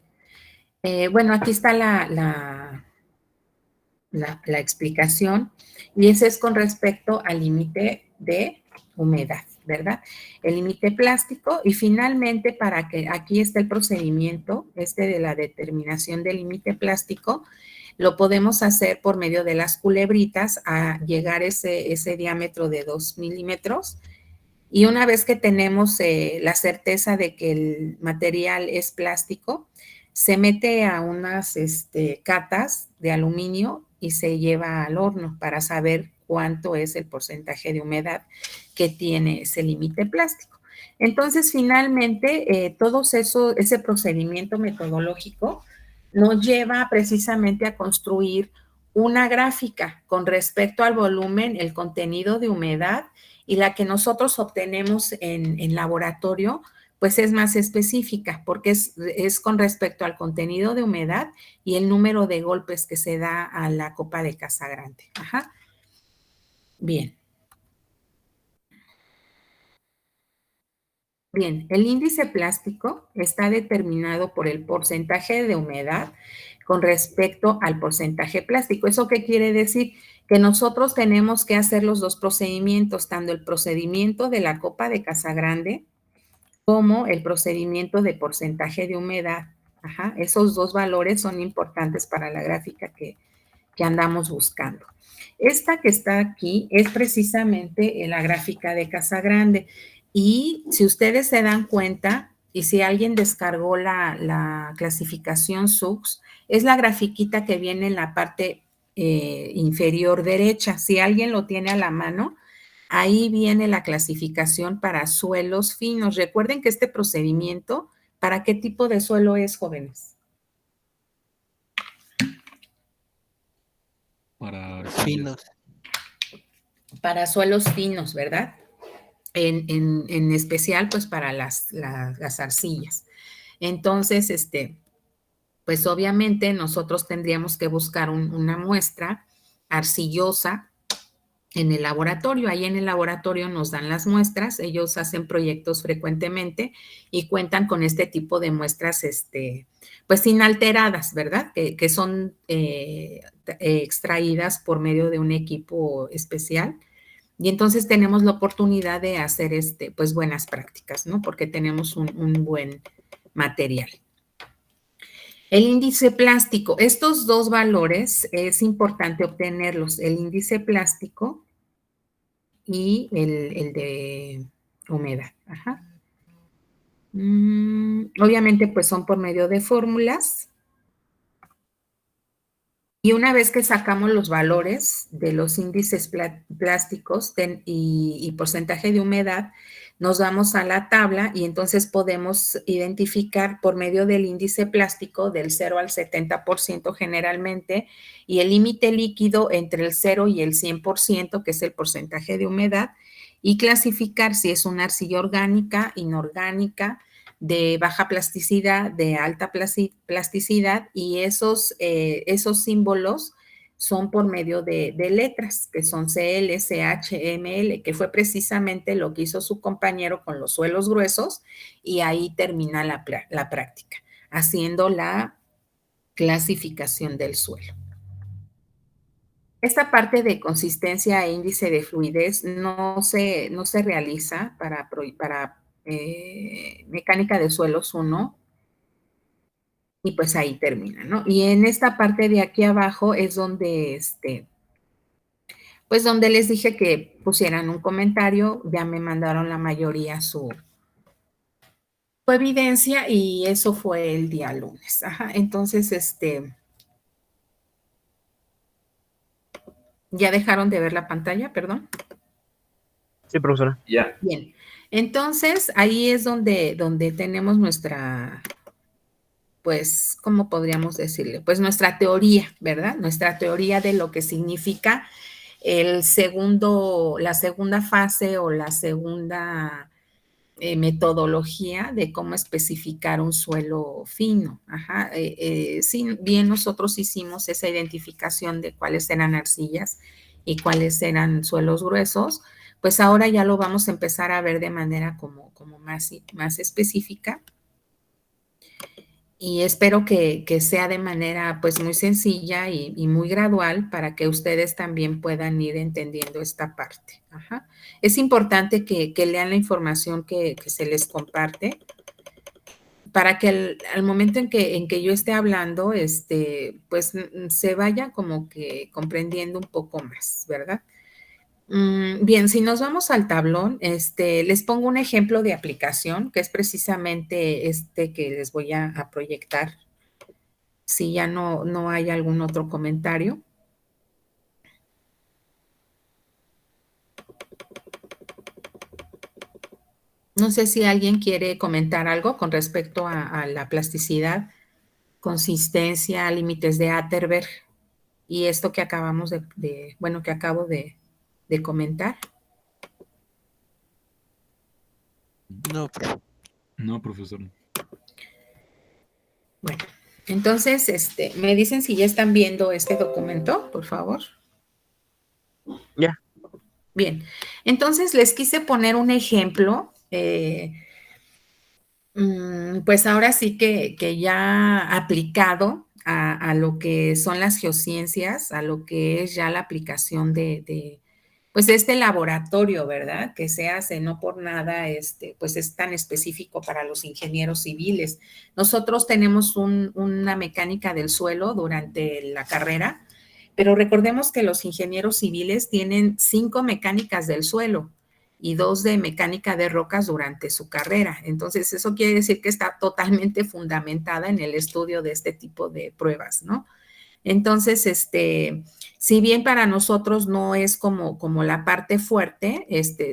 Bueno, aquí está la explicación y ese es con respecto al límite de humedad, ¿verdad? El límite plástico y finalmente para que aquí está el procedimiento de la determinación del límite plástico, lo podemos hacer por medio de las culebritas a llegar ese diámetro de 2 milímetros y una vez que tenemos la certeza de que el material es plástico, se mete a unas catas de aluminio y se lleva al horno para saber cuánto es el porcentaje de humedad que tiene ese límite plástico. Entonces, finalmente, ese procedimiento metodológico nos lleva precisamente a construir una gráfica con respecto al volumen, el contenido de humedad y la que nosotros obtenemos en laboratorio, pues es más específica porque es con respecto al contenido de humedad y el número de golpes que se da a la copa de Casagrande. Ajá. Bien. Bien, el índice plástico está determinado por el porcentaje de humedad con respecto al porcentaje plástico. ¿Eso qué quiere decir? Que nosotros tenemos que hacer los dos procedimientos, tanto el procedimiento de la copa de Casagrande como el procedimiento de porcentaje de humedad. Ajá, esos dos valores son importantes para la gráfica que andamos buscando. Esta que está aquí es precisamente la gráfica de Casagrande. Y si ustedes se dan cuenta, y si alguien descargó la clasificación SUX, es la grafiquita que viene en la parte inferior derecha. Si alguien lo tiene a la mano, ahí viene la clasificación para suelos finos. Recuerden que este procedimiento, ¿para qué tipo de suelo es, jóvenes? Para Finos. Para suelos finos, ¿verdad? En especial, pues, para las arcillas. Entonces, pues, obviamente, nosotros tendríamos que buscar una muestra arcillosa en el laboratorio. Ahí en el laboratorio nos dan las muestras, ellos hacen proyectos frecuentemente y cuentan con este tipo de muestras, pues inalteradas, ¿verdad? Que son extraídas por medio de un equipo especial. Y entonces tenemos la oportunidad de hacer, pues buenas prácticas, ¿no? Porque tenemos un buen material. El índice plástico, estos dos valores es importante obtenerlos, el índice plástico y el de humedad. Ajá. Obviamente, pues son por medio de fórmulas. Y una vez que sacamos los valores de los índices plásticos y porcentaje de humedad, nos vamos a la tabla y entonces podemos identificar por medio del índice plástico del 0 al 70% generalmente y el límite líquido entre el 0 y el 100%, que es el porcentaje de humedad, y clasificar si es una arcilla orgánica, inorgánica, de baja plasticidad, de alta plasticidad, y esos símbolos son por medio de letras, que son CL, CH, ML, que fue precisamente lo que hizo su compañero con los suelos gruesos, y ahí termina la práctica, haciendo la clasificación del suelo. Esta parte de consistencia e índice de fluidez no se realiza para mecánica de suelos 1, y pues ahí termina, ¿no? Y en esta parte de aquí abajo es donde, pues donde les dije que pusieran un comentario, ya me mandaron la mayoría su evidencia y eso fue el día lunes. Ajá, entonces, ¿ya dejaron de ver la pantalla? Perdón. Sí, profesora. Ya. Bien, entonces ahí es donde tenemos nuestra, pues, ¿cómo podríamos decirle? Pues nuestra teoría, ¿verdad? Nuestra teoría de lo que significa la segunda fase o la segunda metodología de cómo especificar un suelo fino. Ajá. Sí, bien nosotros hicimos esa identificación de cuáles eran arcillas y cuáles eran suelos gruesos, pues ahora ya lo vamos a empezar a ver de manera como más específica. Y espero que sea de manera pues muy sencilla y muy gradual para que ustedes también puedan ir entendiendo esta parte. Ajá. Es importante que lean la información que se les comparte para que al momento en que yo esté hablando, pues se vaya como que comprendiendo un poco más, ¿verdad? Bien, si nos vamos al tablón, les pongo un ejemplo de aplicación, que es precisamente que les voy a proyectar, si ya no hay algún otro comentario. No sé si alguien quiere comentar algo con respecto a la plasticidad, consistencia, límites de Atterberg y esto que acabamos que acabo de comentar. No, profe. No, profesor. Bueno, entonces, me dicen si ya están viendo este documento, por favor. Ya. Bien, entonces les quise poner un ejemplo, pues ahora sí que ya aplicado a lo que son las geociencias, a lo que es ya la aplicación pues de este laboratorio, ¿verdad? Que se hace, no por nada, pues es tan específico para los ingenieros civiles. Nosotros tenemos una mecánica del suelo durante la carrera, pero recordemos que los ingenieros civiles tienen 5 mecánicas del suelo y 2 de mecánica de rocas durante su carrera. Entonces, eso quiere decir que está totalmente fundamentada en el estudio de este tipo de pruebas, ¿no? Entonces, si bien para nosotros no es como la parte fuerte,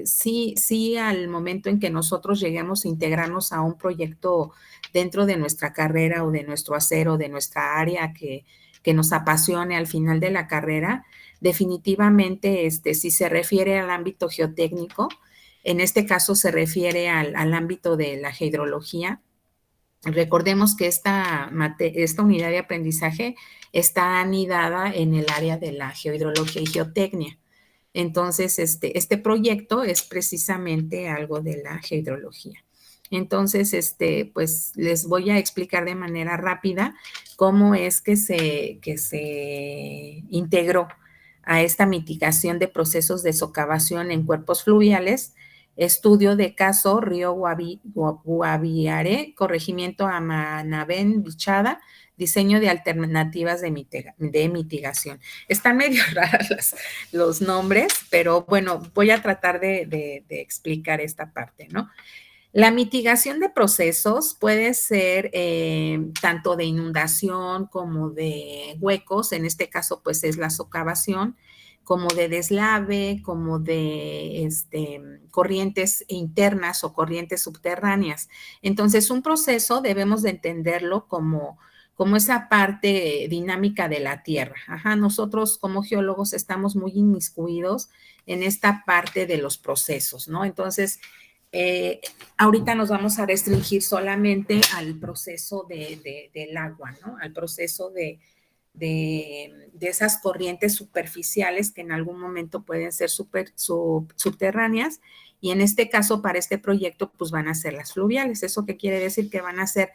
sí al momento en que nosotros lleguemos a integrarnos a un proyecto dentro de nuestra carrera o de nuestro hacer o de nuestra área que nos apasione al final de la carrera, definitivamente, si se refiere al ámbito geotécnico, en este caso se refiere al ámbito de la hidrología. Recordemos que esta unidad de aprendizaje está anidada en el área de la geohidrología y geotecnia. Entonces, este proyecto es precisamente algo de la hidrología. Entonces, pues les voy a explicar de manera rápida cómo es que se integró a esta mitigación de procesos de socavación en cuerpos fluviales, estudio de caso Río Guaviare, corregimiento Amanabén, Bichada, diseño de alternativas de mitigación. Están medio raras los nombres, pero bueno, voy a tratar de explicar esta parte, ¿no? La mitigación de procesos puede ser tanto de inundación como de huecos, en este caso pues es la socavación, como de deslave, como de corrientes internas o corrientes subterráneas. Entonces, un proceso debemos de entenderlo como esa parte dinámica de la tierra. Ajá, nosotros como geólogos estamos muy inmiscuidos en esta parte de los procesos, ¿no? Entonces, ahorita nos vamos a restringir solamente al proceso del agua, ¿no? Al proceso de esas corrientes superficiales que en algún momento pueden ser subterráneas, y en este caso para este proyecto pues van a ser las fluviales. ¿Eso qué quiere decir? Que van a ser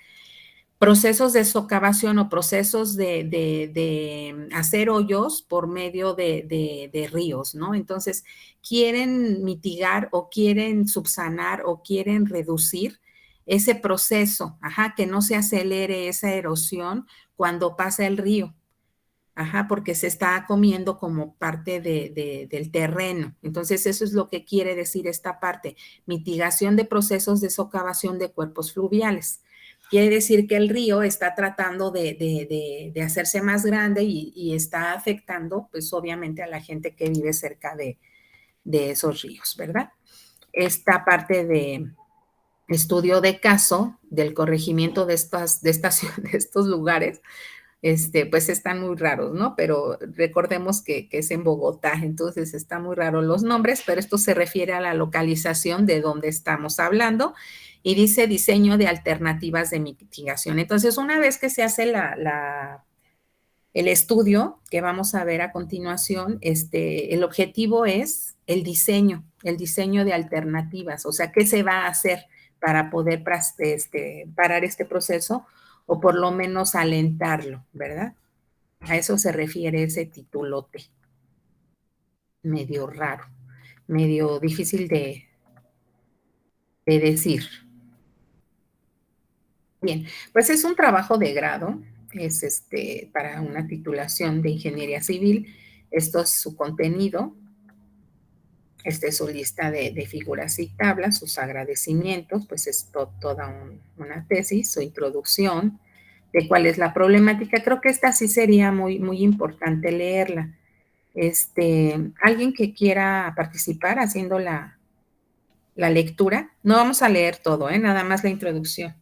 procesos de socavación o procesos de hacer hoyos por medio de ríos, ¿no? Entonces, quieren mitigar o quieren subsanar o quieren reducir ese proceso, ajá, que no se acelere esa erosión cuando pasa el río. Ajá, porque se está comiendo como parte del terreno. Entonces, eso es lo que quiere decir esta parte, mitigación de procesos de socavación de cuerpos fluviales. Quiere decir que el río está tratando de hacerse más grande y está afectando, pues obviamente, a la gente que vive cerca de esos ríos, ¿verdad? Esta parte de estudio de caso del corregimiento de estos lugares, pues están muy raros, ¿no? Pero recordemos que es en Bogotá, entonces están muy raros los nombres, pero esto se refiere a la localización de donde estamos hablando, y dice diseño de alternativas de mitigación. Entonces, una vez que se hace el estudio que vamos a ver a continuación, el objetivo es el diseño de alternativas, o sea, ¿qué se va a hacer para poder parar este proceso o por lo menos alentarlo, ¿verdad? A eso se refiere ese titulote, medio raro, medio difícil de decir. Bien, pues es un trabajo de grado, es para una titulación de ingeniería civil. Esto es su contenido, es su lista de figuras y tablas, sus agradecimientos, pues es toda una tesis, su introducción, de cuál es la problemática. Creo que esta sí sería muy, muy importante leerla. ¿Alguien que quiera participar haciendo la lectura? No vamos a leer todo, nada más la introducción.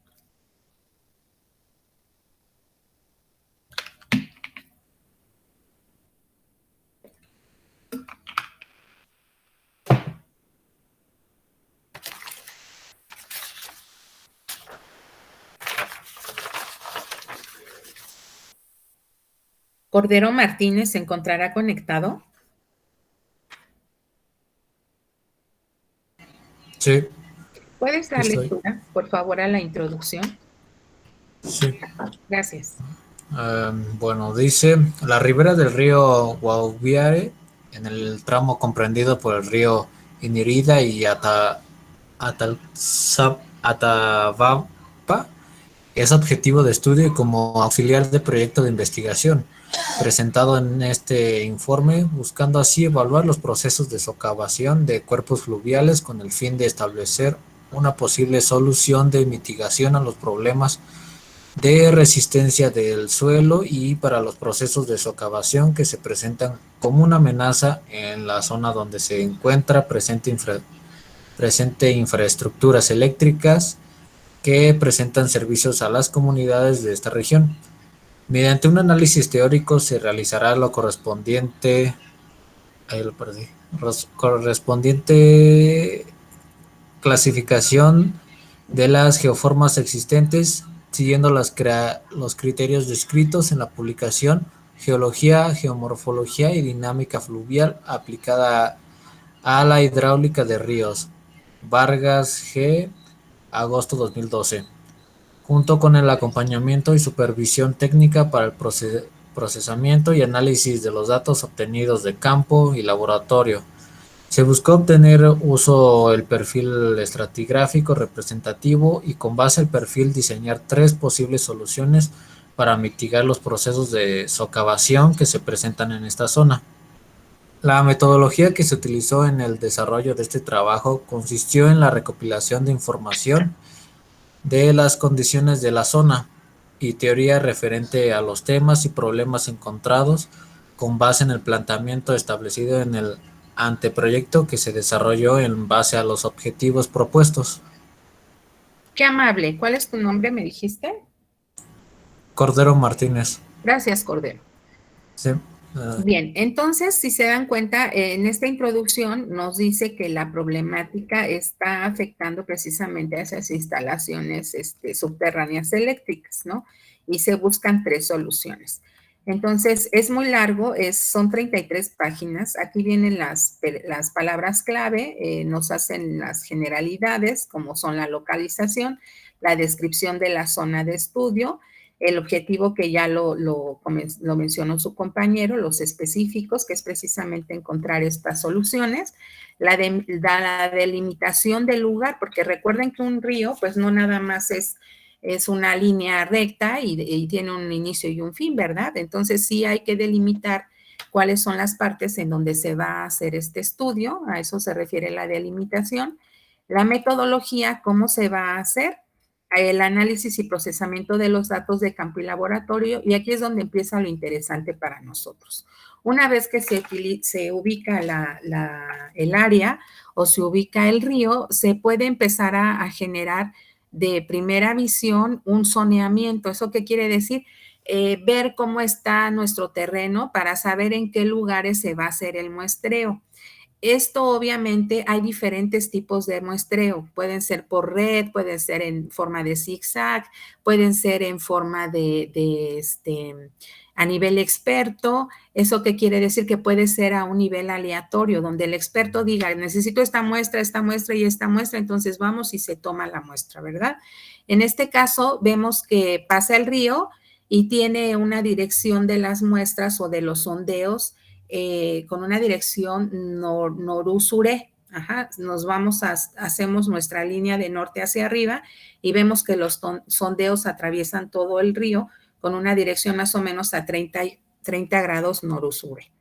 Cordero Martínez se encontrará conectado. Sí. ¿Puedes dar lectura, por favor, a la introducción? Sí. Gracias. Bueno, dice, la ribera del río Guaviare, en el tramo comprendido por el río Inirida y Atabapa, es objetivo de estudio y como auxiliar de proyecto de investigación, presentado en este informe, buscando así evaluar los procesos de socavación de cuerpos fluviales con el fin de establecer una posible solución de mitigación a los problemas de resistencia del suelo y para los procesos de socavación que se presentan como una amenaza en la zona donde se encuentra presente infraestructuras eléctricas que presentan servicios a las comunidades de esta región. Mediante un análisis teórico se realizará la correspondiente clasificación de las geoformas existentes, siguiendo los criterios descritos en la publicación Geología, Geomorfología y Dinámica Fluvial aplicada a la hidráulica de ríos. Vargas G., agosto 2012, junto con el acompañamiento y supervisión técnica para el procesamiento y análisis de los datos obtenidos de campo y laboratorio. Se buscó obtener el perfil estratigráfico representativo y con base al perfil diseñar 3 posibles soluciones para mitigar los procesos de socavación que se presentan en esta zona. La metodología que se utilizó en el desarrollo de este trabajo consistió en la recopilación de información de las condiciones de la zona y teoría referente a los temas y problemas encontrados con base en el planteamiento establecido en el anteproyecto que se desarrolló en base a los objetivos propuestos. Qué amable. ¿Cuál es tu nombre, me dijiste? Cordero Martínez. Gracias, Cordero. Sí. Bien, entonces, si se dan cuenta, en esta introducción nos dice que la problemática está afectando precisamente a esas instalaciones subterráneas eléctricas, ¿no? Y se buscan 3 soluciones. Entonces, es muy largo, son 33 páginas. Aquí vienen las palabras clave, nos hacen las generalidades, como son la localización, la descripción de la zona de estudio, el objetivo que ya lo mencionó su compañero, los específicos, que es precisamente encontrar estas soluciones, la delimitación del lugar, porque recuerden que un río, pues no nada más es una línea recta y tiene un inicio y un fin, ¿verdad? Entonces sí hay que delimitar cuáles son las partes en donde se va a hacer este estudio, a eso se refiere la delimitación, la metodología, cómo se va a hacer, el análisis y procesamiento de los datos de campo y laboratorio, y aquí es donde empieza lo interesante para nosotros. Una vez que se ubica el área o se ubica el río, se puede empezar a generar de primera visión un zoneamiento. ¿Eso qué quiere decir? Ver cómo está nuestro terreno para saber en qué lugares se va a hacer el muestreo. Esto obviamente hay diferentes tipos de muestreo, pueden ser por red, pueden ser en forma de zigzag, pueden ser en forma a nivel experto. ¿Eso qué quiere decir? Que puede ser a un nivel aleatorio, donde el experto diga, necesito esta muestra y esta muestra, entonces vamos y se toma la muestra, ¿verdad? En este caso vemos que pasa el río y tiene una dirección de las muestras o de los sondeos con una dirección norusure. Nos vamos hacemos nuestra línea de norte hacia arriba y vemos que los sondeos atraviesan todo el río con una dirección más o menos a 30 grados norusure.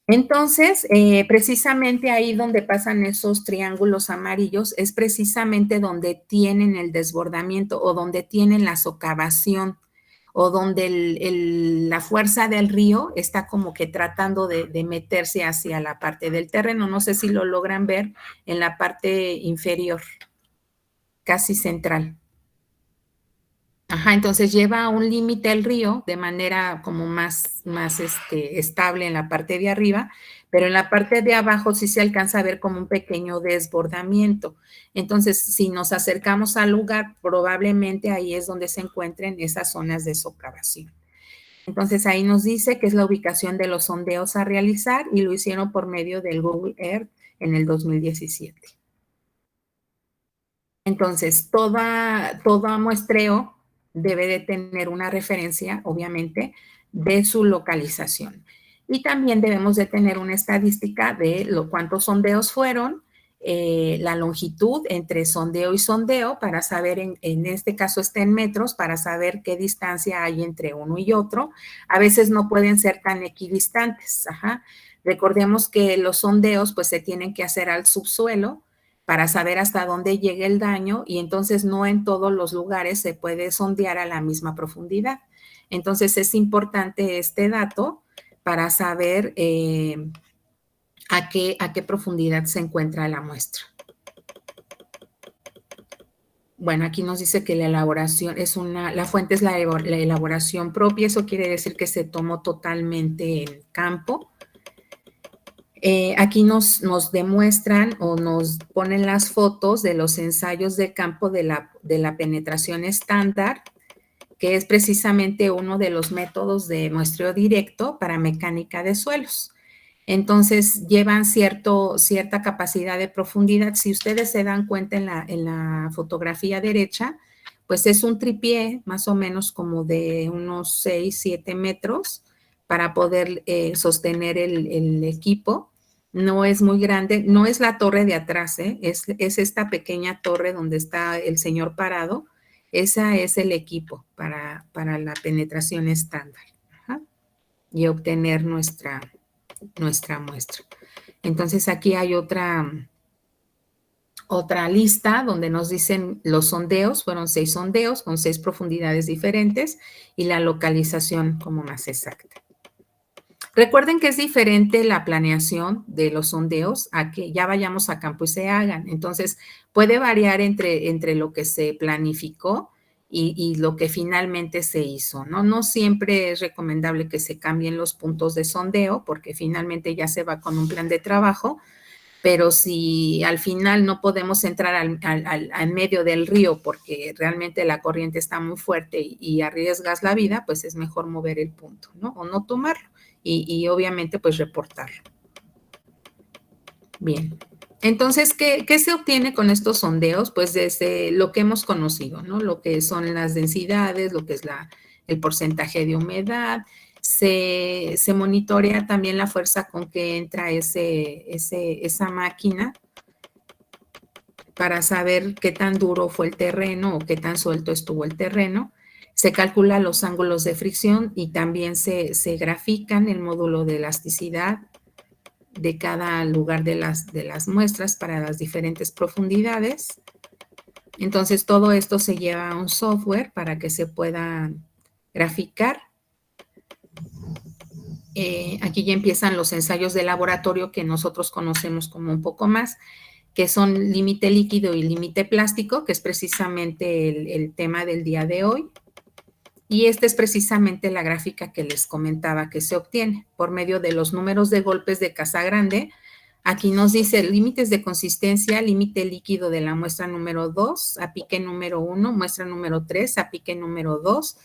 Entonces, precisamente ahí donde pasan esos triángulos amarillos es precisamente donde tienen el desbordamiento o donde tienen la socavación, o donde la fuerza del río está como que tratando de meterse hacia la parte del terreno. No sé si lo logran ver en la parte inferior, casi central. Entonces lleva a un límite el río de manera como más estable en la parte de arriba, pero en la parte de abajo sí se alcanza a ver como un pequeño desbordamiento. Entonces, si nos acercamos al lugar, probablemente ahí es donde se encuentren esas zonas de socavación. Entonces, ahí nos dice que es la ubicación de los sondeos a realizar y lo hicieron por medio del Google Earth en el 2017. Entonces, todo muestreo debe de tener una referencia, obviamente, de su localización. Y también debemos de tener una estadística de cuántos sondeos fueron, la longitud entre sondeo y sondeo, para saber, en este caso está en metros, para saber qué distancia hay entre uno y otro. A veces no pueden ser tan equidistantes. Recordemos que los sondeos pues se tienen que hacer al subsuelo, para saber hasta dónde llega el daño, y entonces no en todos los lugares se puede sondear a la misma profundidad. Entonces es importante este dato para saber a qué profundidad se encuentra la muestra. Bueno, aquí nos dice que la elaboración la fuente es la elaboración propia, eso quiere decir que se tomó totalmente en campo. Aquí nos demuestran o nos ponen las fotos de los ensayos de campo de la penetración estándar, que es precisamente uno de los métodos de muestreo directo para mecánica de suelos. Entonces llevan cierta capacidad de profundidad. Si ustedes se dan cuenta en la fotografía derecha, pues es un tripié más o menos como de unos 6, 7 metros para poder sostener el equipo. No es muy grande, no es la torre de atrás, es esta pequeña torre donde está el señor parado. Esa es el equipo para la penetración estándar. Ajá. Y obtener nuestra muestra. Entonces aquí hay otra lista donde nos dicen los sondeos, fueron 6 sondeos con 6 profundidades diferentes y la localización como más exacta. Recuerden que es diferente la planeación de los sondeos a que ya vayamos a campo y se hagan. Entonces, puede variar entre lo que se planificó y lo que finalmente se hizo, ¿no? No siempre es recomendable que se cambien los puntos de sondeo porque finalmente ya se va con un plan de trabajo, pero si al final no podemos entrar al medio del río porque realmente la corriente está muy fuerte y arriesgas la vida, pues es mejor mover el punto, ¿no? O no tomarlo y obviamente pues reportarlo. Bien. Entonces, ¿qué se obtiene con estos sondeos? Pues desde lo que hemos conocido, ¿no? Lo que son las densidades, lo que es el porcentaje de humedad, se monitorea también la fuerza con que entra esa máquina para saber qué tan duro fue el terreno o qué tan suelto estuvo el terreno. Se calcula los ángulos de fricción y también se grafican el módulo de elasticidad de cada lugar de las muestras para las diferentes profundidades. Entonces, todo esto se lleva a un software para que se pueda graficar. Aquí ya empiezan los ensayos de laboratorio que nosotros conocemos como un poco más, que son límite líquido y límite plástico, que es precisamente el tema del día de hoy. Y esta es precisamente la gráfica que les comentaba que se obtiene por medio de los números de golpes de Casagrande. Aquí nos dice límites de consistencia, límite líquido de la muestra número 2, a pique número 1, muestra número 3, a pique número 2,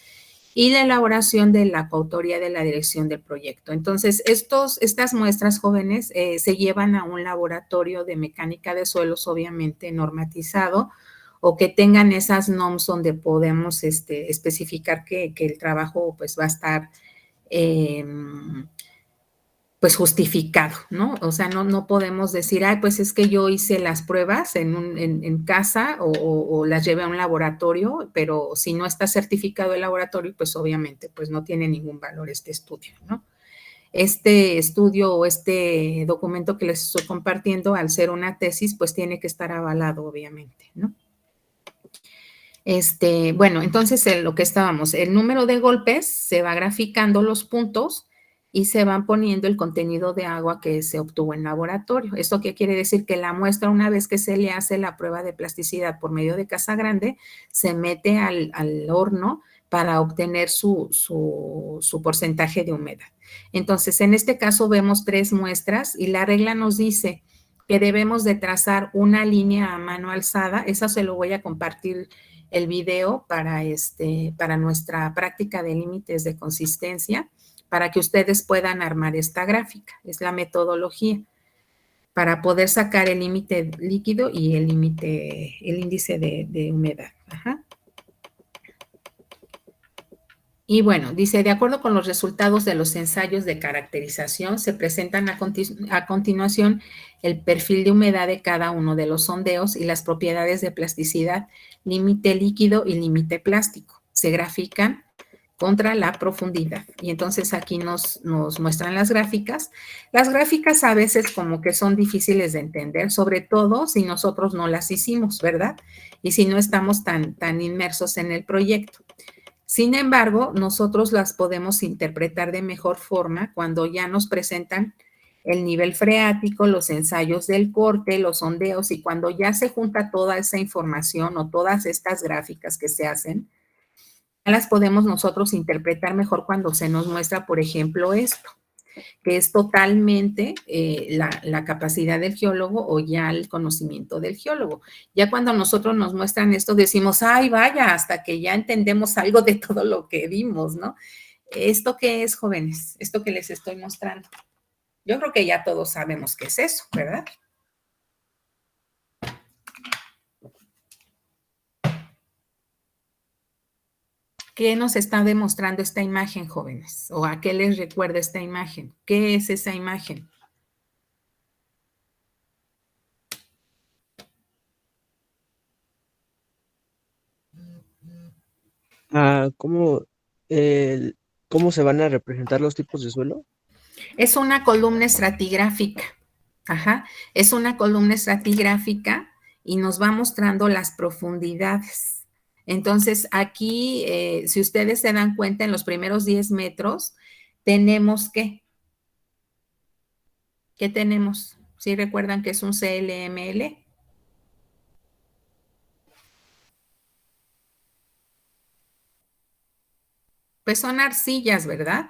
y la elaboración de la coautoría de la dirección del proyecto. Entonces, estas muestras jóvenes se llevan a un laboratorio de mecánica de suelos, obviamente normatizado, o que tengan esas NOMs donde podemos especificar que el trabajo pues va a estar pues justificado, ¿no? O sea, no podemos decir, ay, pues es que yo hice las pruebas en casa o las llevé a un laboratorio, pero si no está certificado el laboratorio, pues obviamente pues no tiene ningún valor este estudio, ¿no? Este estudio o este documento que les estoy compartiendo, al ser una tesis, pues tiene que estar avalado, obviamente, ¿no? Bueno, entonces en lo que estábamos, el número de golpes se va graficando los puntos y se van poniendo el contenido de agua que se obtuvo en laboratorio. ¿Esto qué quiere decir? Que la muestra, una vez que se le hace la prueba de plasticidad por medio de Casagrande, se mete al horno para obtener su porcentaje de humedad. Entonces, en este caso vemos 3 muestras y la regla nos dice que debemos de trazar una línea a mano alzada. Eso se lo voy a compartir el video para nuestra práctica de límites de consistencia, para que ustedes puedan armar esta gráfica. Es la metodología para poder sacar el límite líquido y el índice de humedad. Ajá. Y bueno, dice, de acuerdo con los resultados de los ensayos de caracterización, se presentan a continuación el perfil de humedad de cada uno de los sondeos y las propiedades de plasticidad, límite líquido y límite plástico. Se grafican contra la profundidad. Y entonces aquí nos muestran las gráficas. Las gráficas a veces como que son difíciles de entender, sobre todo si nosotros no las hicimos, ¿verdad? Y si no estamos tan inmersos en el proyecto. Sin embargo, nosotros las podemos interpretar de mejor forma cuando ya nos presentan el nivel freático, los ensayos del corte, los sondeos, y cuando ya se junta toda esa información o todas estas gráficas que se hacen, las podemos nosotros interpretar mejor cuando se nos muestra, por ejemplo, esto, que es totalmente la capacidad del geólogo o ya el conocimiento del geólogo. Ya cuando nosotros nos muestran esto, decimos, ay, vaya, hasta que ya entendemos algo de todo lo que vimos, ¿no? ¿Esto qué es, jóvenes? Esto que les estoy mostrando. Yo creo que ya todos sabemos qué es eso, ¿verdad? ¿Qué nos está demostrando esta imagen, jóvenes? ¿O a qué les recuerda esta imagen? ¿Qué es esa imagen? ¿Cómo, cómo se van a representar los tipos de suelo? Es una columna estratigráfica. Ajá. Es una columna estratigráfica y nos va mostrando las profundidades. Entonces, aquí, si ustedes se dan cuenta, en los primeros 10 metros, tenemos ¿qué tenemos? ¿Sí recuerdan que es un CLML? Pues son arcillas, ¿verdad?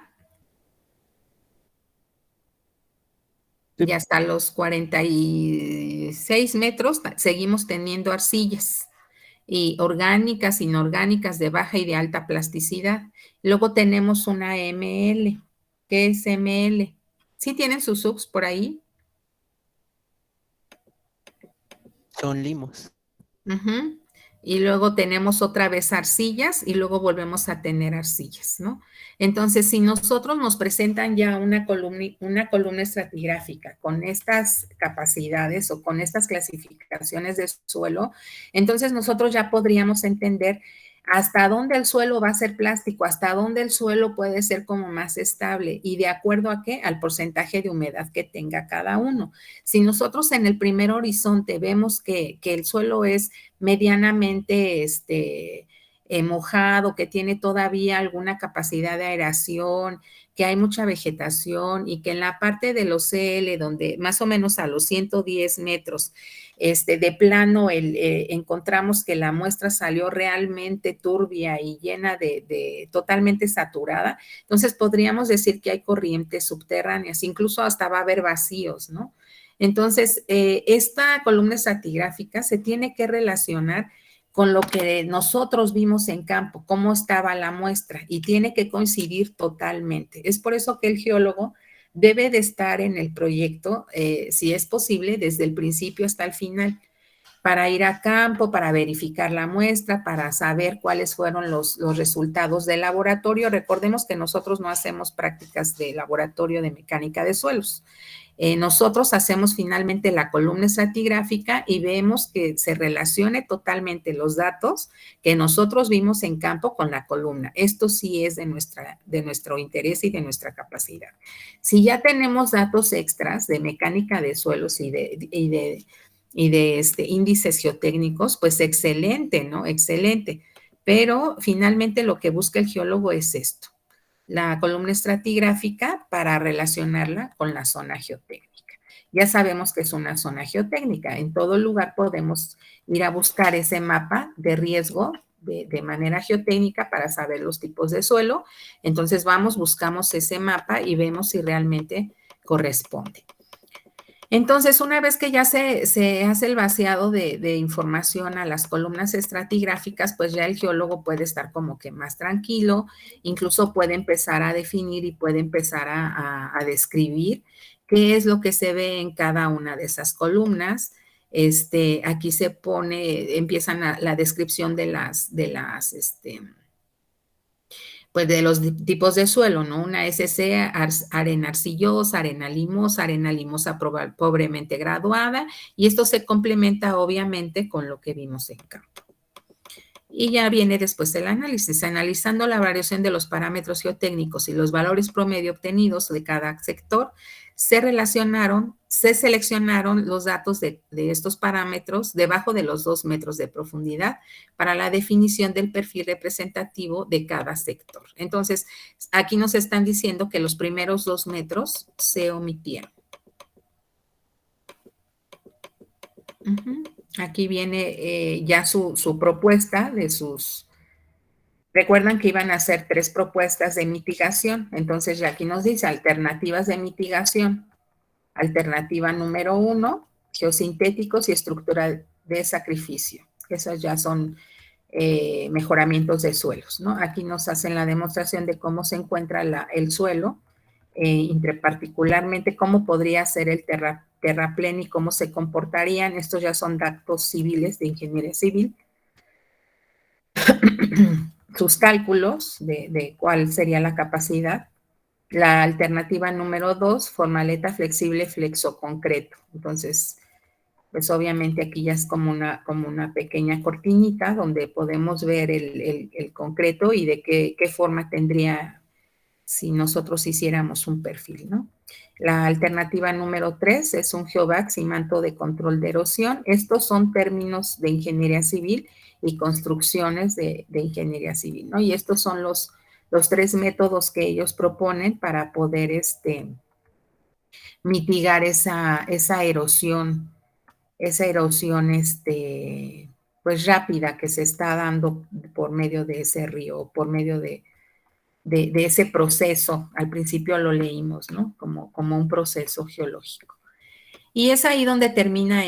Sí. Y hasta los 46 metros seguimos teniendo arcillas, y orgánicas, inorgánicas, de baja y de alta plasticidad. Luego tenemos una ML. ¿Qué es ML? ¿Sí tienen sus subs por ahí? Son limos. Uh-huh. Y luego tenemos otra vez arcillas y luego volvemos a tener arcillas, ¿no? Entonces, si nosotros nos presentan ya una columna estratigráfica con estas capacidades o con estas clasificaciones de suelo, entonces nosotros ya podríamos entender hasta dónde el suelo va a ser plástico, hasta dónde el suelo puede ser como más estable y de acuerdo a qué, al porcentaje de humedad que tenga cada uno. Si nosotros en el primer horizonte vemos que el suelo es medianamente mojado, que tiene todavía alguna capacidad de aeración, que hay mucha vegetación y que en la parte de los CL, donde más o menos a los 110 metros de plano encontramos que la muestra salió realmente turbia y llena de totalmente saturada, entonces podríamos decir que hay corrientes subterráneas, incluso hasta va a haber vacíos, ¿no? Entonces, esta columna estratigráfica se tiene que relacionar con lo que nosotros vimos en campo, cómo estaba la muestra, y tiene que coincidir totalmente. Es por eso que el geólogo debe de estar en el proyecto, si es posible, desde el principio hasta el final, para ir a campo, para verificar la muestra, para saber cuáles fueron los resultados del laboratorio. Recordemos que nosotros no hacemos prácticas de laboratorio de mecánica de suelos. Nosotros hacemos finalmente la columna estratigráfica y vemos que se relacione totalmente los datos que nosotros vimos en campo con la columna. Esto sí es de nuestro interés y de nuestra capacidad. Si ya tenemos datos extras de mecánica de suelos y de índices geotécnicos, pues excelente, ¿no? Excelente. Pero finalmente lo que busca el geólogo es esto: la columna estratigráfica para relacionarla con la zona geotécnica. Ya sabemos que es una zona geotécnica. En todo lugar podemos ir a buscar ese mapa de riesgo de manera geotécnica para saber los tipos de suelo. Entonces buscamos ese mapa y vemos si realmente corresponde. Entonces, una vez que ya se hace el vaciado de información a las columnas estratigráficas, pues ya el geólogo puede estar como que más tranquilo, incluso puede empezar a definir y puede empezar a describir qué es lo que se ve en cada una de esas columnas. Aquí se pone, empiezan la descripción de los tipos de suelo, ¿no? Una SC, arena arcillosa, arena limosa pobremente graduada, y esto se complementa obviamente con lo que vimos en campo. Y ya viene después el análisis, analizando la variación de los parámetros geotécnicos y los valores promedio obtenidos de cada sector, se seleccionaron los datos de estos parámetros debajo de los 2 metros de profundidad para la definición del perfil representativo de cada sector. Entonces, aquí nos están diciendo que los primeros 2 metros se omitieron. Aquí viene ya su propuesta de sus... Recuerdan que iban a hacer 3 propuestas de mitigación, entonces ya aquí nos dice alternativas de mitigación. Alternativa número 1, geosintéticos y estructura de sacrificio. Esas ya son mejoramientos de suelos, ¿no? Aquí nos hacen la demostración de cómo se encuentra el suelo particularmente cómo podría ser el terraplén y cómo se comportarían. Estos ya son datos civiles de ingeniería civil. Sus cálculos de cuál sería la capacidad. La alternativa número 2, formaleta flexible flexoconcreto. Entonces, pues obviamente aquí ya es como una pequeña cortinita donde podemos ver el concreto y de qué forma tendría si nosotros hiciéramos un perfil, ¿no? La alternativa número 3 es un geovax y manto de control de erosión. Estos son términos de ingeniería civil y construcciones de ingeniería civil, ¿no? Y estos son los 3 métodos que ellos proponen para poder mitigar esa erosión, pues rápida que se está dando por medio de ese río, por medio de ese proceso. Al principio lo leímos, ¿no? Como un proceso geológico. Y es ahí donde termina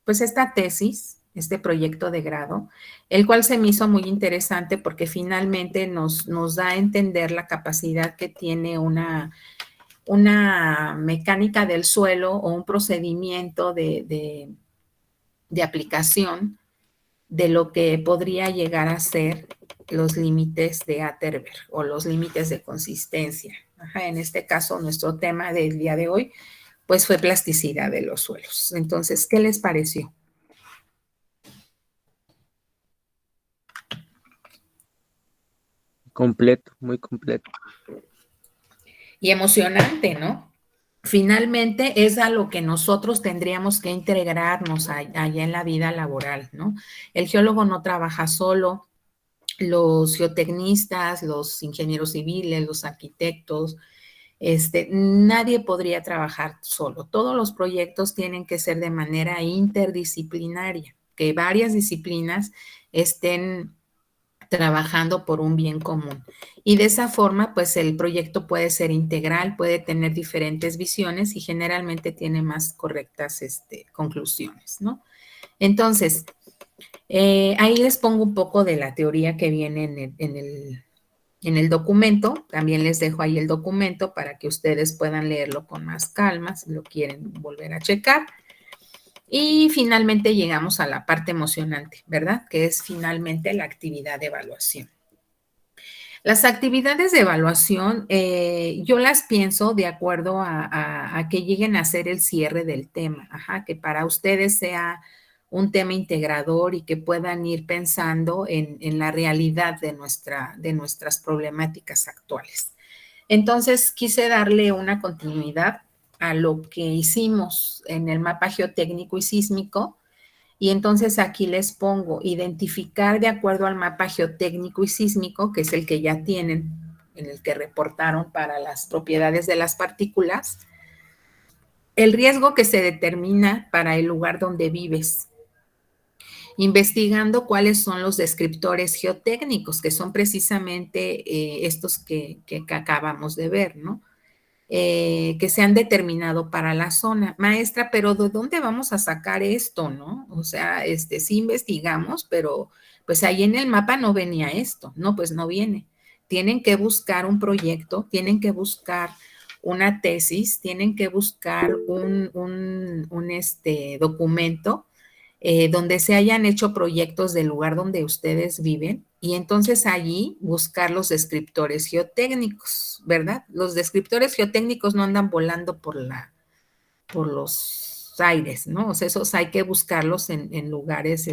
pues esta tesis, este proyecto de grado, el cual se me hizo muy interesante porque finalmente nos da a entender la capacidad que tiene una mecánica del suelo o un procedimiento de aplicación de lo que podría llegar a ser los límites de Atterberg o los límites de consistencia. En este caso, nuestro tema del día de hoy, pues fue plasticidad de los suelos. Entonces, ¿qué les pareció? Completo, muy completo. Y emocionante, ¿no? Finalmente es a lo que nosotros tendríamos que integrarnos allá en la vida laboral, ¿no? El geólogo no trabaja solo, los geotecnistas, los ingenieros civiles, los arquitectos, nadie podría trabajar solo. Todos los proyectos tienen que ser de manera interdisciplinaria, que varias disciplinas estén trabajando por un bien común. Y de esa forma, pues el proyecto puede ser integral, puede tener diferentes visiones y generalmente tiene más correctas conclusiones, ¿no? Entonces, ahí les pongo un poco de la teoría que viene en el documento. También les dejo ahí el documento para que ustedes puedan leerlo con más calma si lo quieren volver a checar. Y finalmente llegamos a la parte emocionante, ¿verdad? Que es finalmente la actividad de evaluación. Las actividades de evaluación, yo las pienso de acuerdo a que lleguen a ser el cierre del tema, que para ustedes sea un tema integrador y que puedan ir pensando en la realidad de nuestras problemáticas actuales. Entonces, quise darle una continuidad a lo que hicimos en el mapa geotécnico y sísmico, y entonces aquí les pongo identificar de acuerdo al mapa geotécnico y sísmico, que es el que ya tienen, en el que reportaron para las propiedades de las partículas, el riesgo que se determina para el lugar donde vives, investigando cuáles son los descriptores geotécnicos, que son precisamente estos que acabamos de ver, ¿no? Que se han determinado para la zona. Maestra, pero ¿de dónde vamos a sacar esto, no? O sea, sí investigamos, pero pues ahí en el mapa no venía esto. No, pues no viene. Tienen que buscar un proyecto, tienen que buscar una tesis, tienen que buscar un documento donde se hayan hecho proyectos del lugar donde ustedes viven y entonces allí buscar los descriptores geotécnicos, ¿verdad? Los descriptores geotécnicos no andan volando por los aires, ¿no? O sea, esos hay que buscarlos en lugares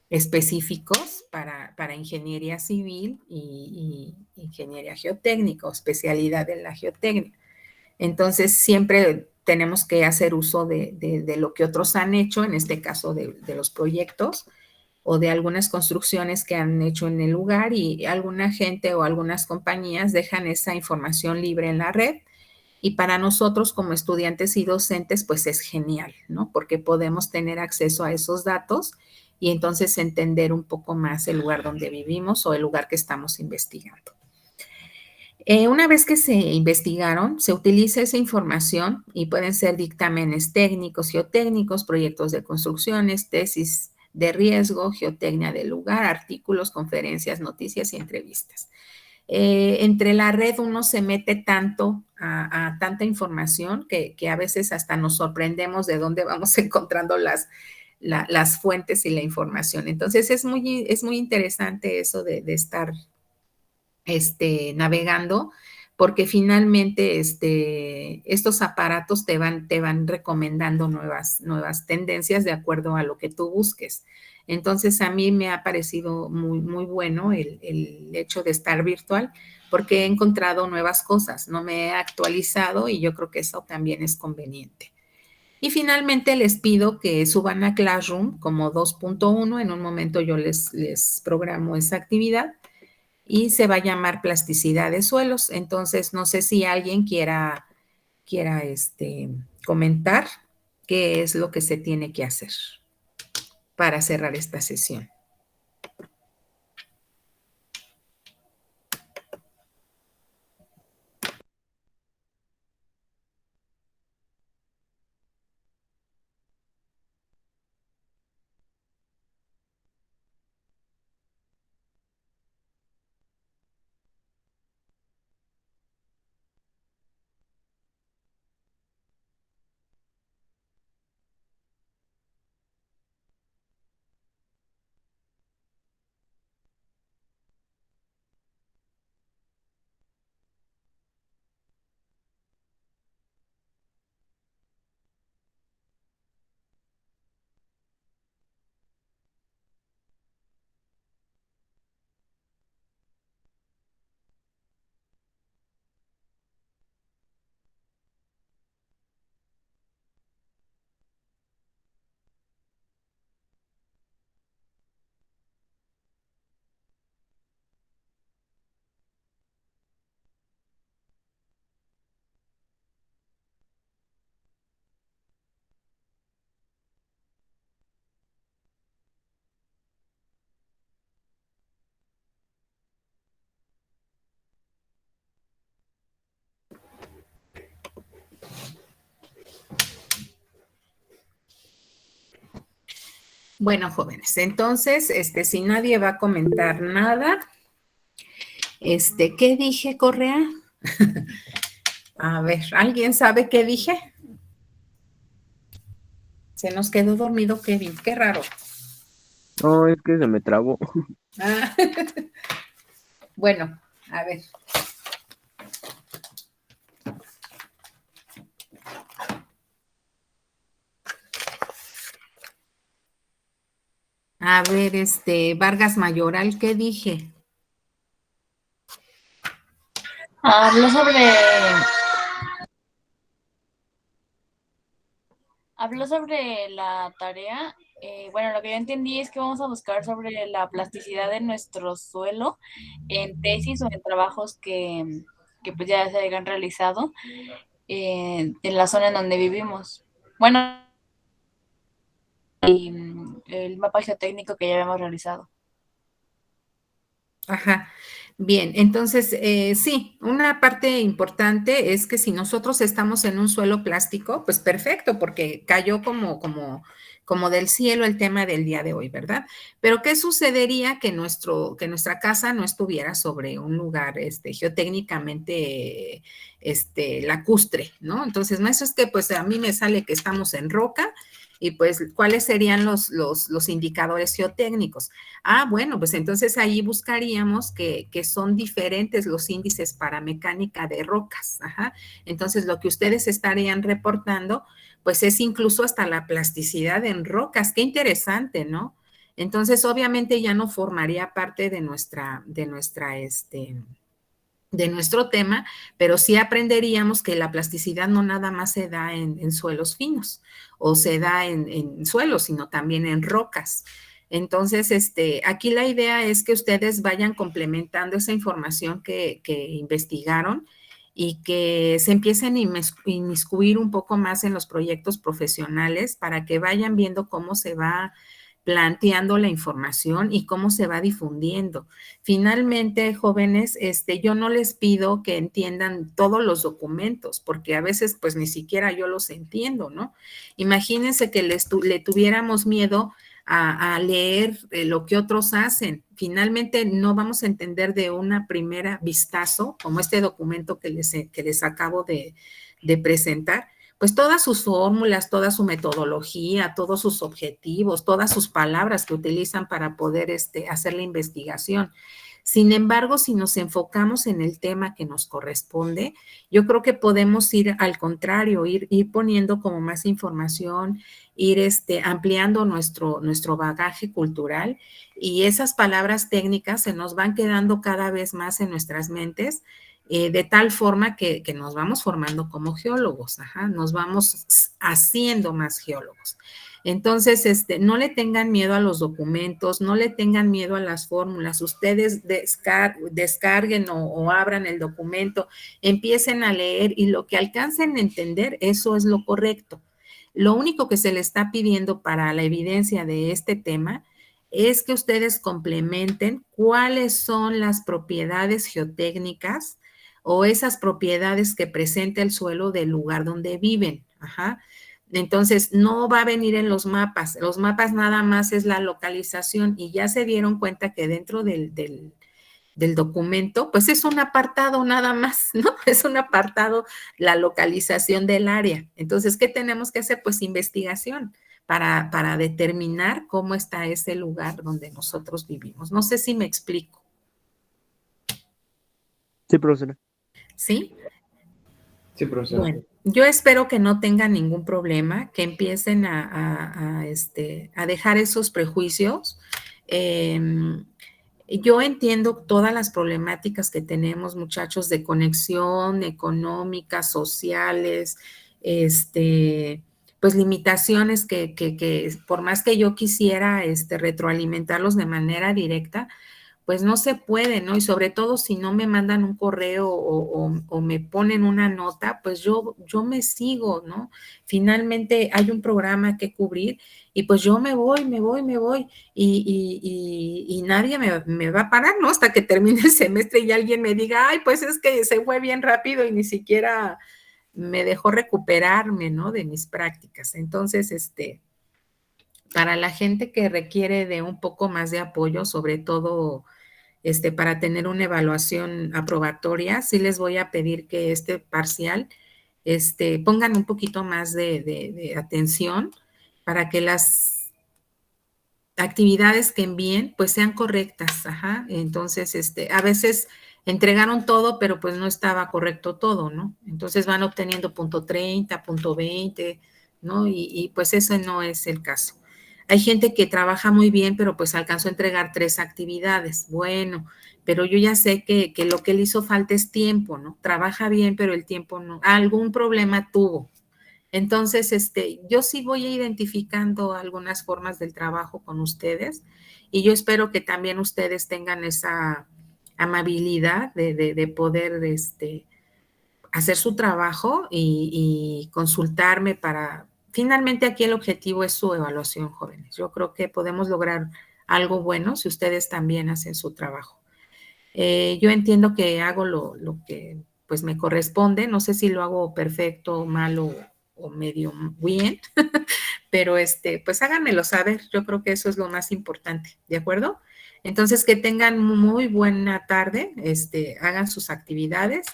específicos para ingeniería civil y ingeniería geotécnica o especialidad en la geotécnica. Entonces, siempre tenemos que hacer uso de lo que otros han hecho, en este caso de los proyectos o de algunas construcciones que han hecho en el lugar, y alguna gente o algunas compañías dejan esa información libre en la red, y para nosotros como estudiantes y docentes pues es genial, ¿no? Porque podemos tener acceso a esos datos y entonces entender un poco más el lugar donde vivimos o el lugar que estamos investigando. Una vez que se investigaron, se utiliza esa información y pueden ser dictámenes técnicos, geotécnicos, proyectos de construcciones, tesis de riesgo, geotecnia del lugar, artículos, conferencias, noticias y entrevistas. Entre la red uno se mete tanto a tanta información que a veces hasta nos sorprendemos de dónde vamos encontrando las fuentes y la información. Entonces es muy interesante eso de estar navegando, porque finalmente estos aparatos te van recomendando nuevas tendencias de acuerdo a lo que tú busques. Entonces, a mí me ha parecido muy bueno el hecho de estar virtual, porque he encontrado nuevas cosas, no me he actualizado y yo creo que eso también es conveniente. Y finalmente les pido que suban a Classroom como 2.1, en un momento yo les programo esa actividad y se va a llamar plasticidad de suelos. Entonces, no sé si alguien quiera comentar qué es lo que se tiene que hacer para cerrar esta sesión. Bueno, jóvenes, entonces, si nadie va a comentar nada, ¿qué dije, Correa? A ver, ¿alguien sabe qué dije? Se nos quedó dormido Kevin, qué raro. No, es que se me trabó. Ah, bueno, a ver. A ver, Vargas Mayoral, ¿qué dije? Habló sobre la tarea. Bueno, lo que yo entendí es que vamos a buscar sobre la plasticidad de nuestro suelo en tesis o en trabajos que pues ya se hayan realizado en la zona en donde vivimos. Bueno, y el mapa geotécnico que ya habíamos realizado. Ajá. Bien, entonces, sí, una parte importante es que si nosotros estamos en un suelo plástico, pues perfecto, porque cayó como del cielo el tema del día de hoy, ¿verdad? Pero ¿qué sucedería que nuestra casa no estuviera sobre un lugar geotécnicamente lacustre, ¿no? Entonces, maestro, es que pues a mí me sale que estamos en roca y pues, ¿cuáles serían los indicadores geotécnicos? Ah, bueno, pues entonces ahí buscaríamos que son diferentes los índices para mecánica de rocas. Ajá. Entonces, lo que ustedes estarían reportando, pues es incluso hasta la plasticidad en rocas. Qué interesante, ¿no? Entonces, obviamente ya no formaría parte de nuestro tema, pero sí aprenderíamos que la plasticidad no nada más se da en suelos finos o se da en suelos, sino también en rocas. Entonces, aquí la idea es que ustedes vayan complementando esa información que investigaron y que se empiecen a inmiscuir un poco más en los proyectos profesionales para que vayan viendo cómo se va planteando la información y cómo se va difundiendo. Finalmente, jóvenes, yo no les pido que entiendan todos los documentos, porque a veces pues ni siquiera yo los entiendo, ¿no? Imagínense que le tuviéramos miedo a leer lo que otros hacen. Finalmente no vamos a entender de una primera vistazo, como este documento que les acabo de presentar, pues todas sus fórmulas, toda su metodología, todos sus objetivos, todas sus palabras que utilizan para poder hacer la investigación. Sin embargo, si nos enfocamos en el tema que nos corresponde, yo creo que podemos ir al contrario, ir poniendo como más información, ir ampliando nuestro bagaje cultural, y esas palabras técnicas se nos van quedando cada vez más en nuestras mentes, de tal forma que nos vamos formando como geólogos, nos vamos haciendo más geólogos. Entonces, no le tengan miedo a los documentos, no le tengan miedo a las fórmulas. Ustedes descarguen o abran el documento, empiecen a leer, y lo que alcancen a entender, eso es lo correcto. Lo único que se le está pidiendo para la evidencia de este tema es que ustedes complementen cuáles son las propiedades geotécnicas o esas propiedades que presenta el suelo del lugar donde viven. Entonces, no va a venir en los mapas nada más es la localización, y ya se dieron cuenta que dentro del documento, pues es un apartado nada más, ¿no? Es un apartado, la localización del área. Entonces, ¿qué tenemos que hacer? Pues investigación para determinar cómo está ese lugar donde nosotros vivimos. No sé si me explico. Sí, profesora. ¿Sí? Sí, profesor. Bueno, yo espero que no tengan ningún problema, que empiecen a dejar esos prejuicios. Yo entiendo todas las problemáticas que tenemos, muchachos, de conexión económicas, sociales, pues limitaciones que por más que yo quisiera retroalimentarlos de manera directa, pues no se puede, ¿no? Y sobre todo si no me mandan un correo o me ponen una nota, pues yo me sigo, ¿no? Finalmente hay un programa que cubrir, y pues yo me voy, y nadie me va a parar, ¿no? Hasta que termine el semestre y alguien me diga, ay, pues es que se fue bien rápido y ni siquiera me dejó recuperarme, ¿no? De mis prácticas. Entonces, para la gente que requiere de un poco más de apoyo, sobre todo para tener una evaluación aprobatoria, sí les voy a pedir que este parcial pongan un poquito más de atención para que las actividades que envíen pues sean correctas. Entonces, a veces entregaron todo, pero pues no estaba correcto todo, ¿no? Entonces van obteniendo punto 30, punto 20, ¿no? Y pues ese no es el caso. Hay gente que trabaja muy bien, pero pues alcanzó a entregar 3 actividades. Bueno, pero yo ya sé que lo que le hizo falta es tiempo, ¿no? Trabaja bien, pero el tiempo no. Algún problema tuvo. Entonces, yo sí voy identificando algunas formas del trabajo con ustedes, y yo espero que también ustedes tengan esa amabilidad de poder hacer su trabajo y consultarme para... Finalmente aquí el objetivo es su evaluación, jóvenes. Yo creo que podemos lograr algo bueno si ustedes también hacen su trabajo. Yo entiendo que hago lo que pues me corresponde, no sé si lo hago perfecto, malo o medio bien, pero pues háganmelo saber, yo creo que eso es lo más importante, ¿de acuerdo? Entonces, que tengan muy buena tarde, hagan sus actividades.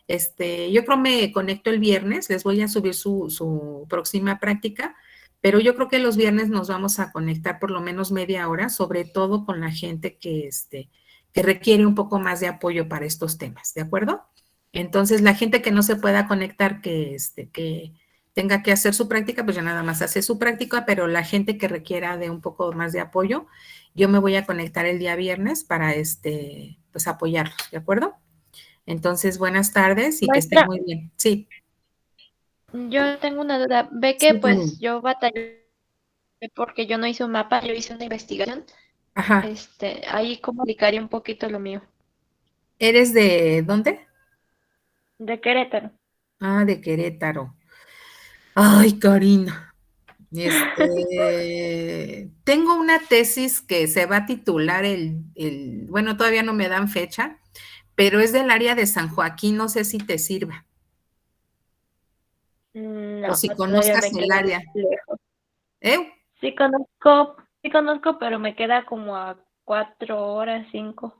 Yo creo me conecto el viernes, les voy a subir su próxima práctica, pero yo creo que los viernes nos vamos a conectar por lo menos media hora, sobre todo con la gente que requiere un poco más de apoyo para estos temas, ¿de acuerdo? Entonces, la gente que no se pueda conectar, que tenga que hacer su práctica, pues ya nada más hace su práctica, pero la gente que requiera de un poco más de apoyo, yo me voy a conectar el día viernes para pues apoyarlos, ¿de acuerdo? Entonces, buenas tardes y que estén muy bien. Sí. Yo tengo una duda. Ve que pues yo batallé porque yo no hice un mapa, yo hice una investigación. Ajá. Ahí complicaría un poquito lo mío. ¿Eres de dónde? De Querétaro. Ah, de Querétaro. Ay, Karina. Tengo una tesis que se va a titular bueno, todavía no me dan fecha, pero es del área de San Joaquín, no sé si te sirva. No, O si todavía conozcas me el queda área. lejos. ¿Eh? Sí sí conozco, pero me queda como a 4 horas, 5.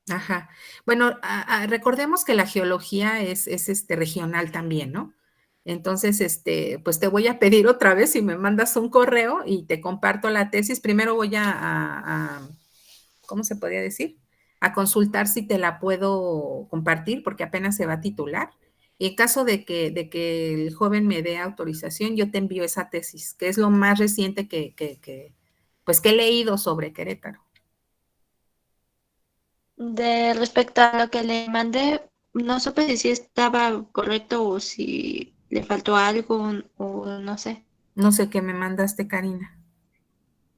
Ajá. Bueno, recordemos que la geología es regional también, ¿no? Entonces, pues te voy a pedir otra vez si me mandas un correo y te comparto la tesis. Primero voy ¿cómo se podría decir? A consultar si te la puedo compartir porque apenas se va a titular. Y en caso de que el joven me dé autorización, yo te envío esa tesis, que es lo más reciente pues que he leído sobre Querétaro. De respecto a lo que le mandé, no supe si sí estaba correcto o si le faltó algo o no sé. No sé qué me mandaste, Karina.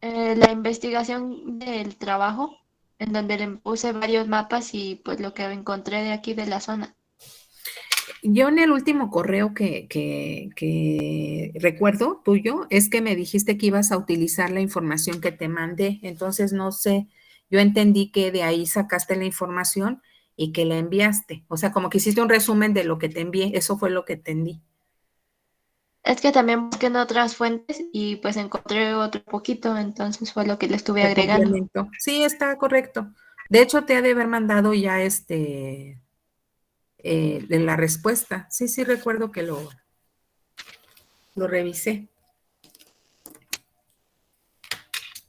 La investigación del trabajo, en donde le puse varios mapas y pues lo que encontré de aquí de la zona. Yo en el último correo que recuerdo tuyo es que me dijiste que ibas a utilizar la información que te mandé, entonces no sé, yo entendí que de ahí sacaste la información y que la enviaste, o sea, como que hiciste un resumen de lo que te envié, eso fue lo que entendí. Es que también busqué en otras fuentes y pues encontré otro poquito, entonces fue lo que le estuve Te agregando. complemento. Sí, está correcto. De hecho, te ha de haber mandado ya la respuesta. Sí, sí, recuerdo que lo revisé.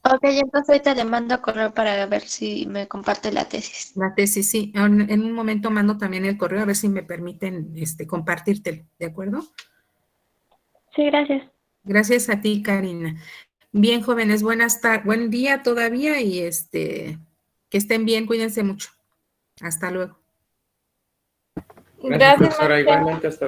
Ok, entonces ahorita le mando correo para ver si me comparte la tesis. La tesis, sí. En un momento mando también el correo a ver si me permiten compartírtelo, ¿de acuerdo? Sí, gracias. Gracias a ti, Karina. Bien, jóvenes, buen día todavía y que estén bien, cuídense mucho. Hasta luego. Gracias, Gracias, profesora. Mónica. Igualmente, hasta luego.